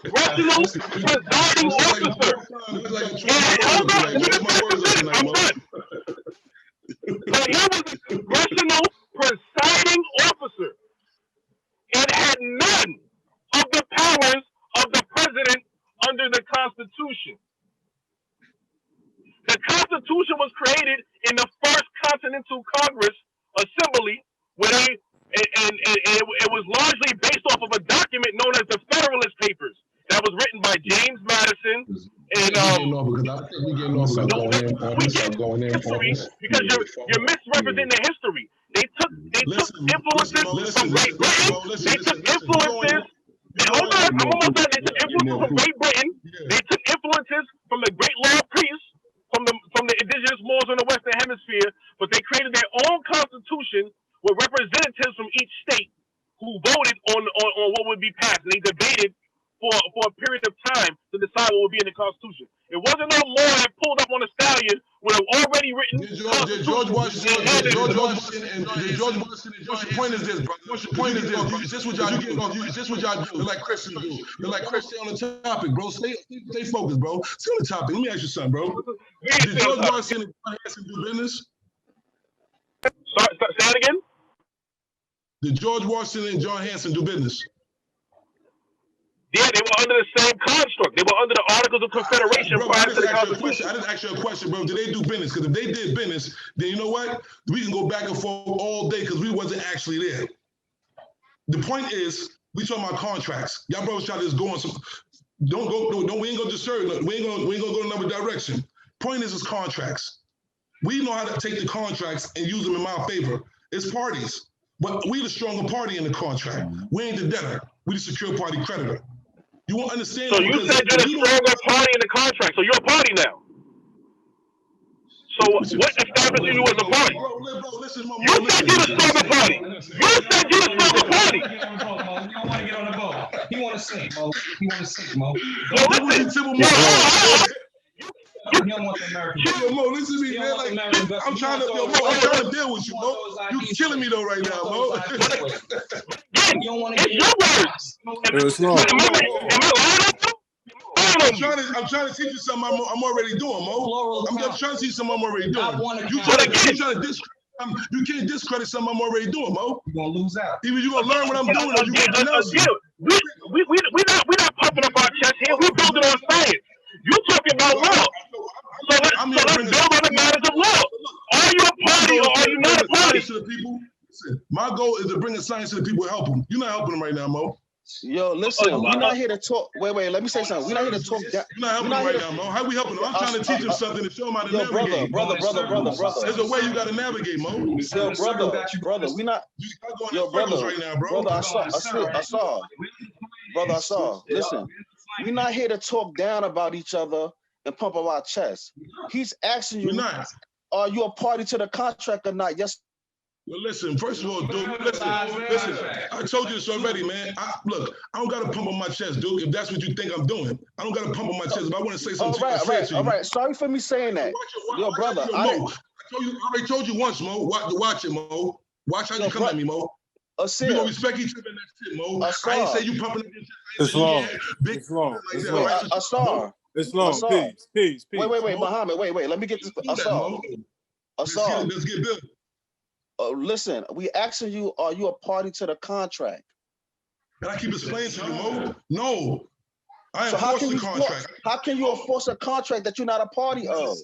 Congressional presiding officer. But he was a congressional presiding officer and had none of the powers of the president under the Constitution. The Constitution was created in the First Continental Congress Assembly, where it was largely based off of a document known as the Federalist Papers that was written by James Madison. And because you're misrepresenting the history. They took influences from Great Britain. They took influences. Hold on, I'm almost done. They took influences from Great Britain. They took influences from the Great Law Priests, from the indigenous Moors in the Western Hemisphere, but they created their own constitution with representatives from each state who voted on what would be passed. And they debated for a period of time to decide what would be in the Constitution. It wasn't no more that pulled up on a stallion with an already written. George Washington and John point is this, bro. Point is this. It's just what y'all do. It's just what y'all do. They're like Christians do. They're like Christians. Stay on the topic, bro. Stay focused, bro. Stay on the topic. Let me ask you something, bro. Did George Washington and John Hanson do business? Say that again? Did George Washington and John Hanson do business? Yeah, they were under the same construct. They were under the Articles of Confederation prior to the Constitution. I didn't ask you a question, bro. Did they do business? Because if they did business, then you know what? We can go back and forth all day because we wasn't actually there. The point is, we talking about contracts. Y'all brothers try to just go on some. Don't go. We ain't gonna disturb. We ain't gonna go another direction. Point is contracts. We know how to take the contracts and use them in my favor. It's parties, but we the stronger party in the contract. We ain't the debtor. We the secure party creditor. You won't understand. So you said you're the stronger party in the contract. So you're a party now. So what establishes you as a party? Bro, listen, Mo, You said you the storm party. You said you the storm party. You don't want to get on the boat. He want to sink, Mo. He want to sink, Mo. Well, listen. You don't want the American. Yo, Mo, listen to me, man. Like, I'm trying to deal with you, Mo. You killing me though right now, Mo. You don't want to get your words. I'm trying to teach you something I'm already doing, Mo. I'm just trying to teach you something I'm already doing. You trying to discredit. You can't discredit something I'm already doing, Mo. You're gonna lose out. Either you're gonna learn what I'm doing or you're gonna denounce it. We're not pumping up our chest here. We're building on science. You talking about law. So let's build on the matters of law. Are you a party or are you not a party? To the people. Listen, my goal is to bring a science to the people and help them. You're not helping them right now, Mo. Yo, listen, we're not here to talk. Wait, let me say something. We're not here to talk. You're not helping them right now, Mo. How we helping them? I'm trying to teach them something to show them how to navigate. Brother. There's a way you got to navigate, Mo. Yo, brother, we not. Yo, brother, right now, bro. Brother, I saw. Listen, we're not here to talk down about each other and pump up our chest. He's asking you, are you a party to the contract or not? Yes. Well, listen, first of all, dude, listen. I told you this already, man. Look, I don't got to pump on my chest, dude, if that's what you think I'm doing. I don't got to pump on my chest. If I want to say something, all right. Sorry for me saying that. Yo, brother. I already told you once, Mo. Watch it, Mo. Watch how you come at me, Mo. We're going to respect each other and that's it, Mo. I ain't say you pumping up your chest. It's long. It's long. Peace. Wait, Muhammad. Wait. Let me get this. Asar. Let's get built. Listen, we asking you, are you a party to the contract? And I keep explaining to you, Mo. No. I enforce the contract. How can you enforce a contract that you're not a party of?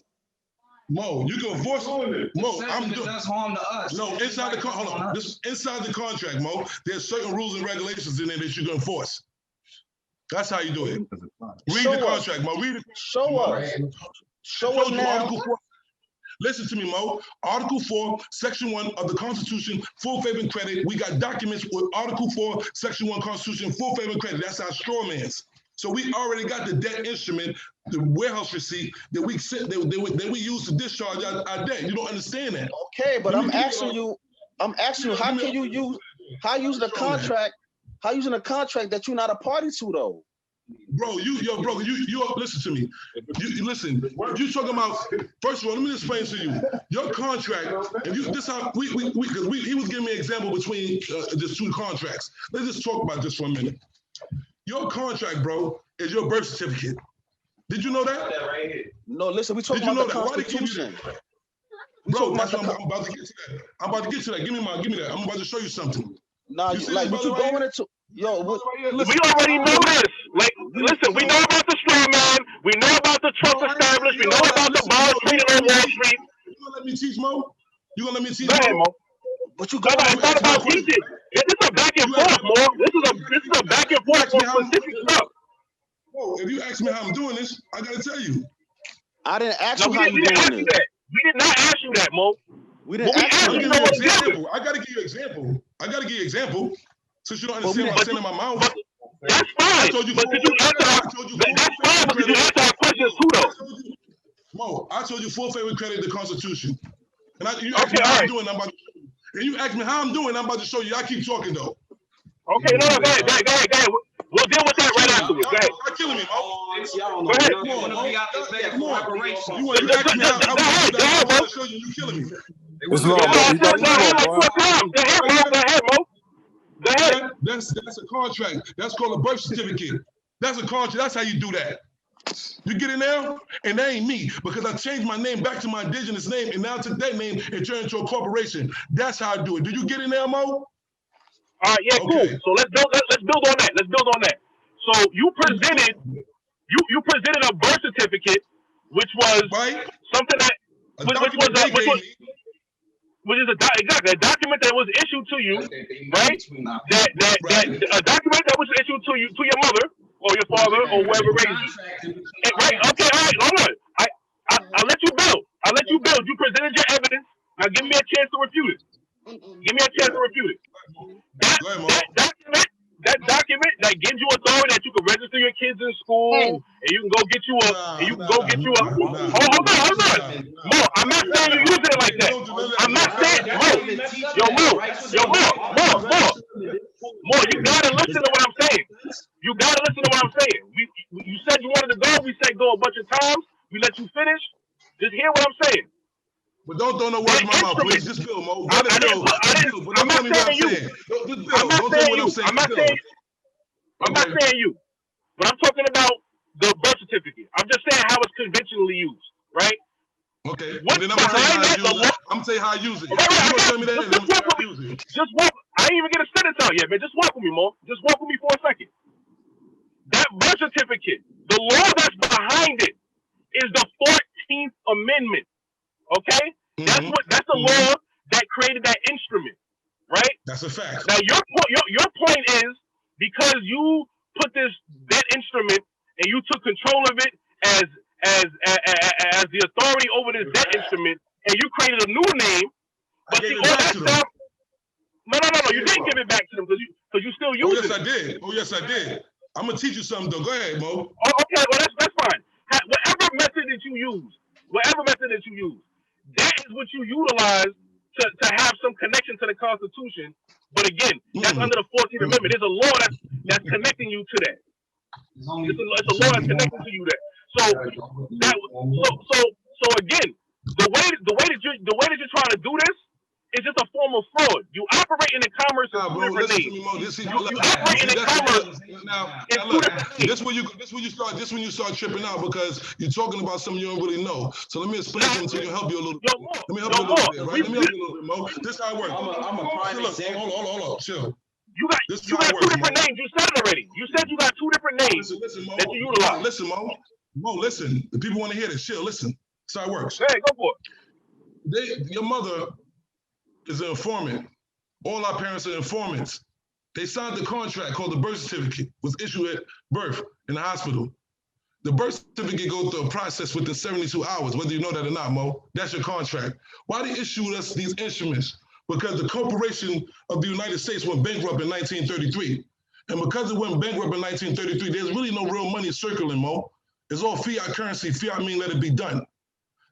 Mo, you can enforce it. Mo, I'm doing. Does harm to us. No, inside the hold on. Inside the contract, Mo, there's certain rules and regulations in there that you can enforce. That's how you do it. Read the contract, Mo. Read it. Show us. Show us now. Listen to me, Mo. Article 4, Section 1 of the Constitution, full favor and credit. We got documents with Article 4, Section 1 Constitution, full favor and credit. That's our straw man's. So we already got the debt instrument, the warehouse receipt that we use to discharge our debt. You don't understand that. Okay, but I'm asking you, how can you use using a contract that you're not a party to though? Bro, you listen to me. You listen. You talking about? First of all, let me explain to you. Your contract, and this how he was giving me an example between just two contracts. Let's just talk about this for a minute. Your contract, bro, is your birth certificate. Did you know that? No, listen. We talking about the Constitution. Bro, that's what I'm about to get to that. I'm about to get to that. Give me that. I'm about to show you something. Nah, like what you going into? Yo, we already know this. Like, listen, we know about the straw man. We know about the Trump establishment. We know about the Wall Street and Wall Street. You gonna let me teach, Mo? You gonna let me teach, Mo? But you go. It's not about teaching. This is a back and forth, Mo. This is a back and forth for specific stuff. Mo, if you ask me how I'm doing this, I gotta tell you. I didn't ask you how you doing this. We did not ask you that, Mo. We didn't ask you example. I gotta give you an example. Since you don't understand what I'm saying in my mouth. That's fine. But did you answer our questions too, though? Mo, I told you full favor credit the Constitution. And you asked me how I'm doing, I'm about to show you. And you asked me how I'm doing, I'm about to show you. I keep talking, though. Okay, no, go ahead. We'll deal with that right afterwards. Go ahead. You're killing me, Mo. Go ahead. You asked me how I'm about to show you. You're killing me. It's long. Go ahead, Mo. That's a contract. That's called a birth certificate. That's a contract. That's how you do that. You get it now? And that ain't me, because I changed my name back to my indigenous name, and now I took that name and turned into a corporation. That's how I do it. Do you get it now, Mo? All right, yeah, okay. Cool. So let's build on that. So you presented a birth certificate, which was something that which is a document that was issued to you, right? A document that was issued to you, to your mother or your father or whoever raised you. Right? Okay, all right, hold on. I'll let you build. You presented your evidence. Now give me a chance to refute it. That document that gives you authority that you can register your kids in school and you can go get you a. Hold on. No, I'm not We let you finish. Just hear what I'm saying. But don't throw no words in my mouth, please. Just build, Mo. Go ahead, build. But don't tell me what I'm saying. Just build. Don't tell me what I'm saying. I'm not saying you. But I'm talking about the birth certificate. I'm just saying how it's conventionally used, right? Okay. What's And then I'm gonna tell you how I use it. I'm gonna tell you how I use it. Right, You gonna tell me that, and I'm gonna tell you how I use it. Just walk. I ain't even get a sentence out yet, man. Just walk with me, Mo. Just walk with me for a second. That birth certificate, the law that's behind it, is the 14th Amendment. Okay, that's the law that created that instrument, right? That's a fact. Now your point is because you put that instrument and you took control of it as the authority over this debt instrument, and you created a new name. But see, all that stuff. No. You didn't give it back to them because you still use it. Oh yes, I did. I'm gonna teach you something though. Go ahead, Mo. Oh, okay, well that's fine. Whatever method that you use, that is what you utilize to have some connection to the Constitution. But again, that's under the 14th Amendment. There's a law that's connecting you to that. It's a law that's connecting to you there. So again, the way that you're trying to do this is just a form of fraud. You operating in commerce in two different names. You operating in commerce. Now look, this when you start tripping out because you're talking about something you don't really know. So let me explain something so you help you a little bit. Let me help you a little bit, right? Let me help you a little bit, Mo. This is how it works. I'm a prime example. Hold on, chill. You got two different names. You said it already. You said you got two different names that you utilize. Listen, Mo. Mo, listen. The people want to hear this. Chill, listen. That's how it works. Hey, go for it. Your mother is an informant. All our parents are informants. They signed the contract called the birth certificate, was issued at birth in the hospital. The birth certificate goes through a process within 72 hours, whether you know that or not, Mo. That's your contract. Why they issued us these instruments? Because the corporation of the United States went bankrupt in 1933. And because it went bankrupt in 1933, there's really no real money circling, Mo. It's all fiat currency. Fiat means let it be done.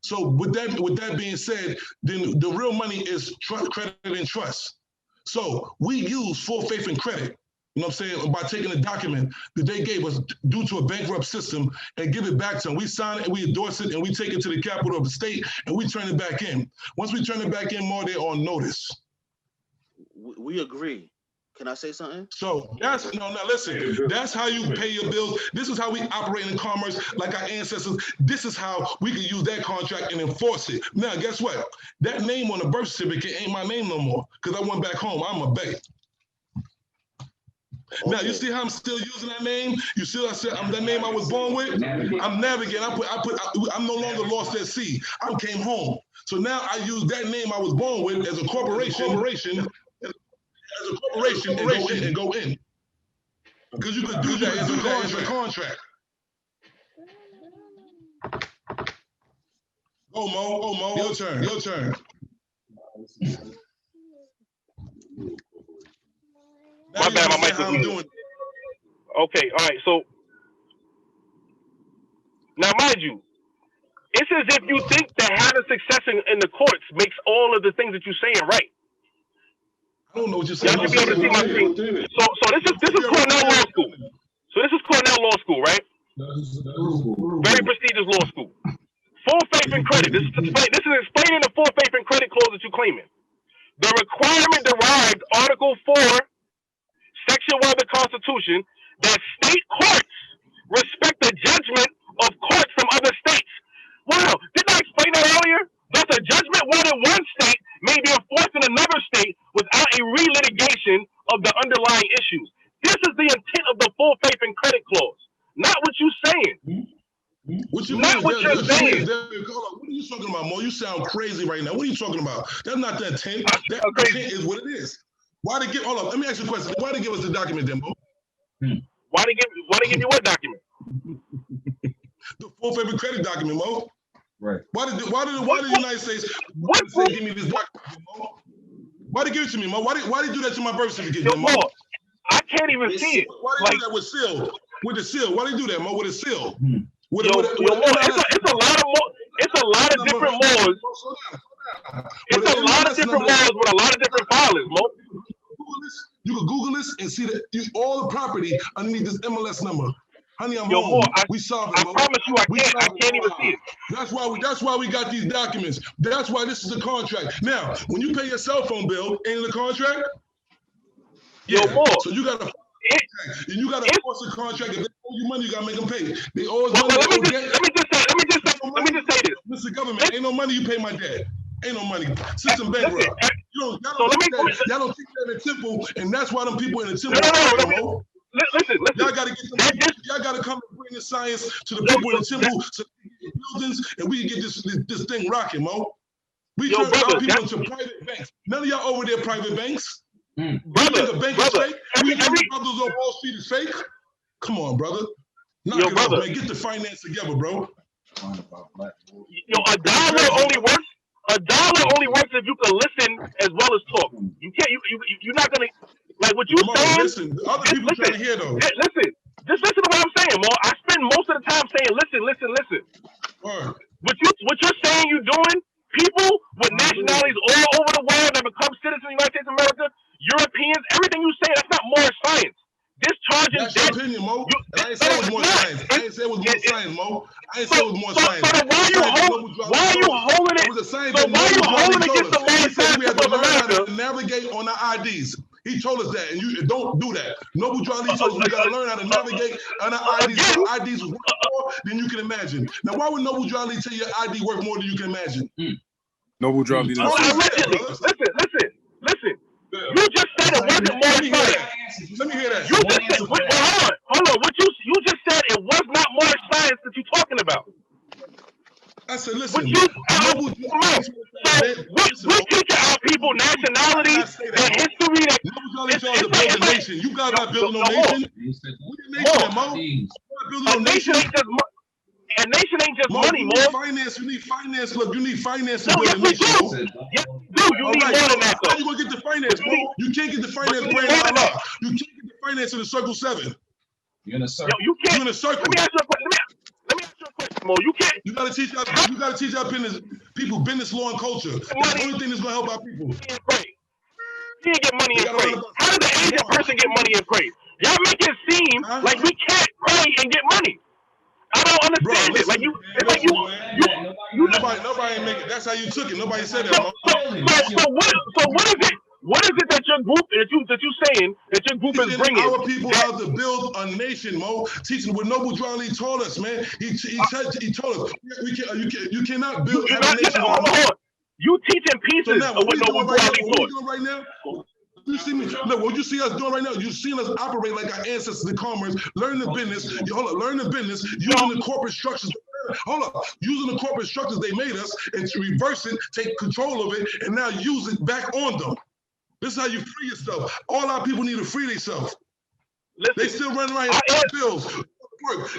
So with that being said, then the real money is credit and trust. So we use full faith and credit, you know what I'm saying, by taking a document that they gave us due to a bankrupt system and give it back to them. We sign it, and we endorse it, and we take it to the capital of the state, and we turn it back in. Once we turn it back in, more they're on notice. We agree. Can I say something? So now listen, that's how you pay your bills. This is how we operate in commerce like our ancestors. This is how we can use that contract and enforce it. Now, guess what? That name on the birth certificate ain't my name no more because I went back home. I'm a Bay. Okay. Now, you see how I'm still using that name? You see, I said I'm that name I was born with? I'm navigating. I'm no longer lost at sea. I came home. So now I use that name I was born with as a corporation and go in. Because you could do that as a contract. Go, Mo. Your turn. My bad, my mic was muted. Okay, all right. So now, mind you, it's as if you think that having success in the courts makes all of the things that you're saying right. I don't know what you're saying. Y'all should be able to see my screen. So this is Cornell Law School. So this is Cornell Law School, right? Very prestigious law school. Full faith and credit. This is explaining the full faith and credit clause that you're claiming. The requirement derived Article 4, Section 1 of the Constitution, that state courts respect the judgment of courts from other states. Wow, didn't I explain that earlier? That the judgment won in one state may be enforced in another state without a relitigation of the underlying issues. This is the intent of the full faith and credit clause, not what you're saying. What you not mean? What you're saying. What are you talking about, Mo? You sound crazy right now. What are you talking about? That's not the intent. That intent is what it is. Why they give? Hold up. Let me ask you a question. Why they give us the document, then, Mo? Why they give you what document? The full faith and credit document, Mo. Right. Why did the United States give me this document, Mo? Why they give it to me, Mo? Why they do that to my birth certificate, Mo? I can't even see it. Why they do that with seal? With the seal? Why they do that, Mo? With a seal? It's a lot of different laws. It's a lot of different laws with a lot of different filings, Mo. You can Google this and see that all the property underneath this MLS number. Honey, I'm home. We solved it. I promise you, I can't even see it. That's why we got these documents. That's why this is a contract. Now, when you pay your cell phone bill, ain't it a contract? Yeah. So you got to. And you got to force a contract. If they owe you money, you got to make them pay. They owe us money. Let me just say this. Mr. Government, ain't no money you pay my dad. Ain't no money. System bankrupt. Y'all don't teach that in the temple, and that's why them people in the temple are Listen. Y'all got to get them people, y'all got to come and bring the science to the people in the temple so they can get buildings, and we can get this thing rocking, Mo. We transfer our people into private banks. None of y'all over there private banks. Brother, you think a bank is fake? You think the brothers on Wall Street is fake? Come on, brother. Knock it off, man. Get the finance together, bro. A dollar only works if you can listen as well as talk. You can't. You're not gonna like what you saying. Listen, other people trying to hear though. Listen, just listen to what I'm saying, Mo. I spend most of the time saying, listen. What you're saying you're doing. People with nationalities all over the world that become citizens of the United States of America, Europeans, everything you say, that's not more science. Discharging debt. That's your opinion, Mo. I ain't say it was more science. I ain't say it was more science, Mo. I ain't say it was more science. Why are you holding it? It was a science that Noble Johnny told us. He said we had to learn how to navigate on our IDs. He told us that, and you don't do that. Noble Johnny told us we got to learn how to navigate on our IDs. So IDs worth more than you can imagine. Now, why would Noble Johnny tell you ID worth more than you can imagine? Noble Johnny. Listen. You just said it wasn't more science. Let me hear that. You just said, hold on. What you just said it was not more science that you're talking about. I said, listen. We teach our people nationality, the history that Noble Johnny told us to build a nation. You guys not building no nation. We nation, Mo. A nation ain't just money. A nation ain't just money, Mo. You need finance. Look, you need finance to build a nation, Mo. Yes, you need more than that, though. How you gonna get the finance, Mo? You can't get the finance brand Allah. You can't get the finance in the Circle 7. You're in a circle. You can't. You're in a circle. Let me ask you a question, Mo. You can't. You gotta teach our people business law and culture. That's the only thing that's gonna help our people. You ain't get money and pray. How does the Asian person get money and pray? Y'all make it seem like we can't pray and get money. I don't understand it. Like nobody ain't make it. That's how you took it. Nobody said that. So what is it? What is it that your group that you saying that your group is bringing? Our people how to build a nation, Mo. Teaching what Noble Johnny told us, man. He told us you cannot build a nation. You teaching pieces of what Noble Johnny taught. Right now. You see me? Look, what you see us doing right now, you've seen us operate like our ancestors in commerce, learn the business, learn the business, using the corporate structures. Using the corporate structures they made us and to reverse it, take control of it, and now use it back on them. This is how you free yourself. All our people need to free themselves. They still running around here bills.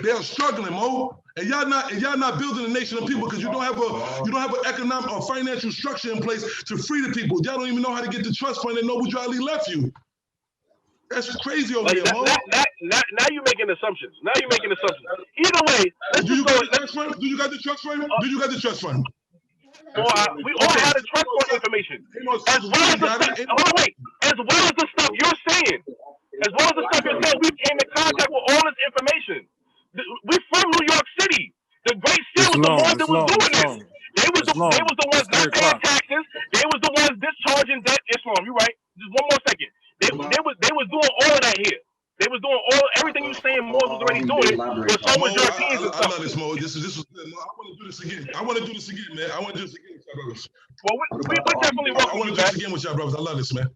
They are struggling, Mo. And y'all not building a nation of people because you don't have an economic or financial structure in place to free the people. Y'all don't even know how to get the trust fund that Noble Johnny left you. That's crazy over there, Mo. Now you're making assumptions. Either way, do you got the trust fund? Do you got the trust fund? We all have the trust fund information. As well as the stuff you're saying. We came in contact with all this information. We're from New York City. The Great Seal was the ones that was doing this. They was the ones not paying taxes. They was the ones discharging debt. Islam, you're right. Just one more second. They was doing all of that here. They was doing everything you saying. Mo was already doing it. But so was Europeans and stuff. I love this, Mo. This was good. I want to do this again. Man. I want to do this again with y'all brothers. Well, we definitely I want to do this again with y'all brothers. I love this, man.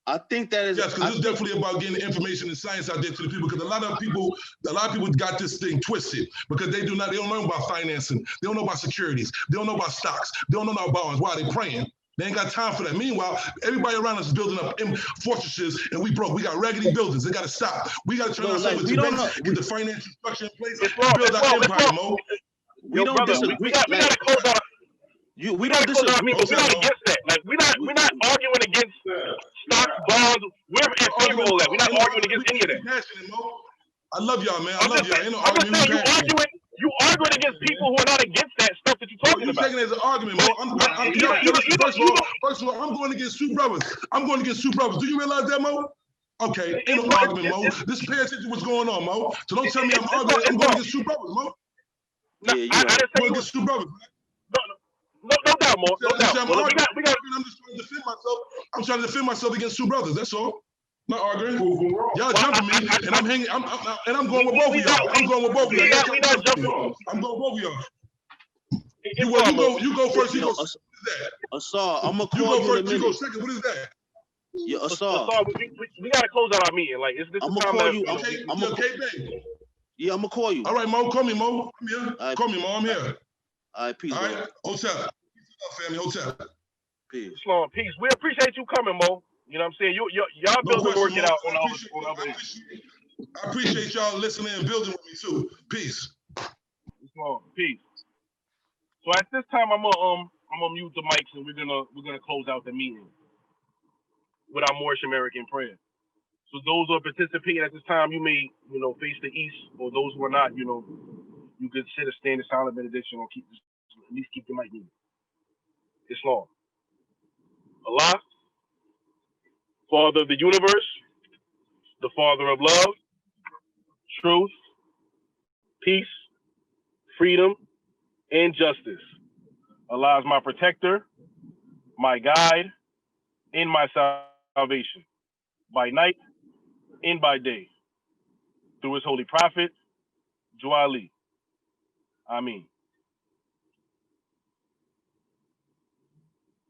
I think that is because it's definitely about getting information and science out there to the people. Because a lot of people got this thing twisted because they don't learn about financing. They don't know about securities. They don't know about stocks. They don't know about bonds. Why? They praying. They ain't got time for that. Meanwhile, everybody around us is building up fortresses, and we broke. We got raggedy buildings. They got to stop. We got to turn ourselves into banks, get the financial structure in place, and build our empire, Mo. We don't disagree. We gotta close our. We don't disagree. We're not against that. Like we're not arguing against stocks, bonds. We're in favor of all that. We're not arguing against any of that. I love y'all, man. I love y'all. Ain't no argument. You arguing against people who are not against that stuff that you're talking about. You're taking it as an argument, Mo. First of all, I'm going against two brothers. Do you realize that, Mo? Okay, ain't no argument, Mo. Just pay attention to what's going on, Mo. So don't tell me I'm arguing. I'm going against two brothers, Mo. No, Yeah, I you're right. didn't say Well, you against two brothers. no doubt, Mo. No doubt. Well, I'm we got. I'm just trying to defend myself. I'm trying to defend myself against two brothers. That's all. Not arguing. Y'all jumping me, and I'm hanging. I'm going with both of y'all. I'm going with both of y'all. Y'all We not jumping. I'm going with both of y'all. It's You go first. You Yo, go. What is that? Asar, I'm gonna You call go you in a first. You go minute. second. What is that? Yeah, Asar, we gotta close out our meeting. Like, this I'm is gonna time call that you. I'm gonna. Okay, babe. Yeah, I'm gonna call you. All right, Mo. Call me, Mo. I'm here. All right, Call me, Mo. I'm here. all right, peace, All bro. right. Hotel. Family. Hotel. Peace. Islam, peace. We appreciate you coming, Mo. You know what I'm saying? Y'all No building question, work it Mo. out on the other end. I appreciate y'all listening and building with me too. Peace. Islam, peace. So at this time, I'm gonna mute the mics and we're gonna close out the meeting with our Moorish American prayer. So those who are participating at this time, you may face the east, or those who are not, you could sit a standing silent benediction or at least keep the mic muted. Islam. Allah, Father of the universe, the Father of love, truth, peace, freedom, and justice. Allah is my protector, my guide, and my salvation, by night and by day, through his holy prophet, Juali. Ameen.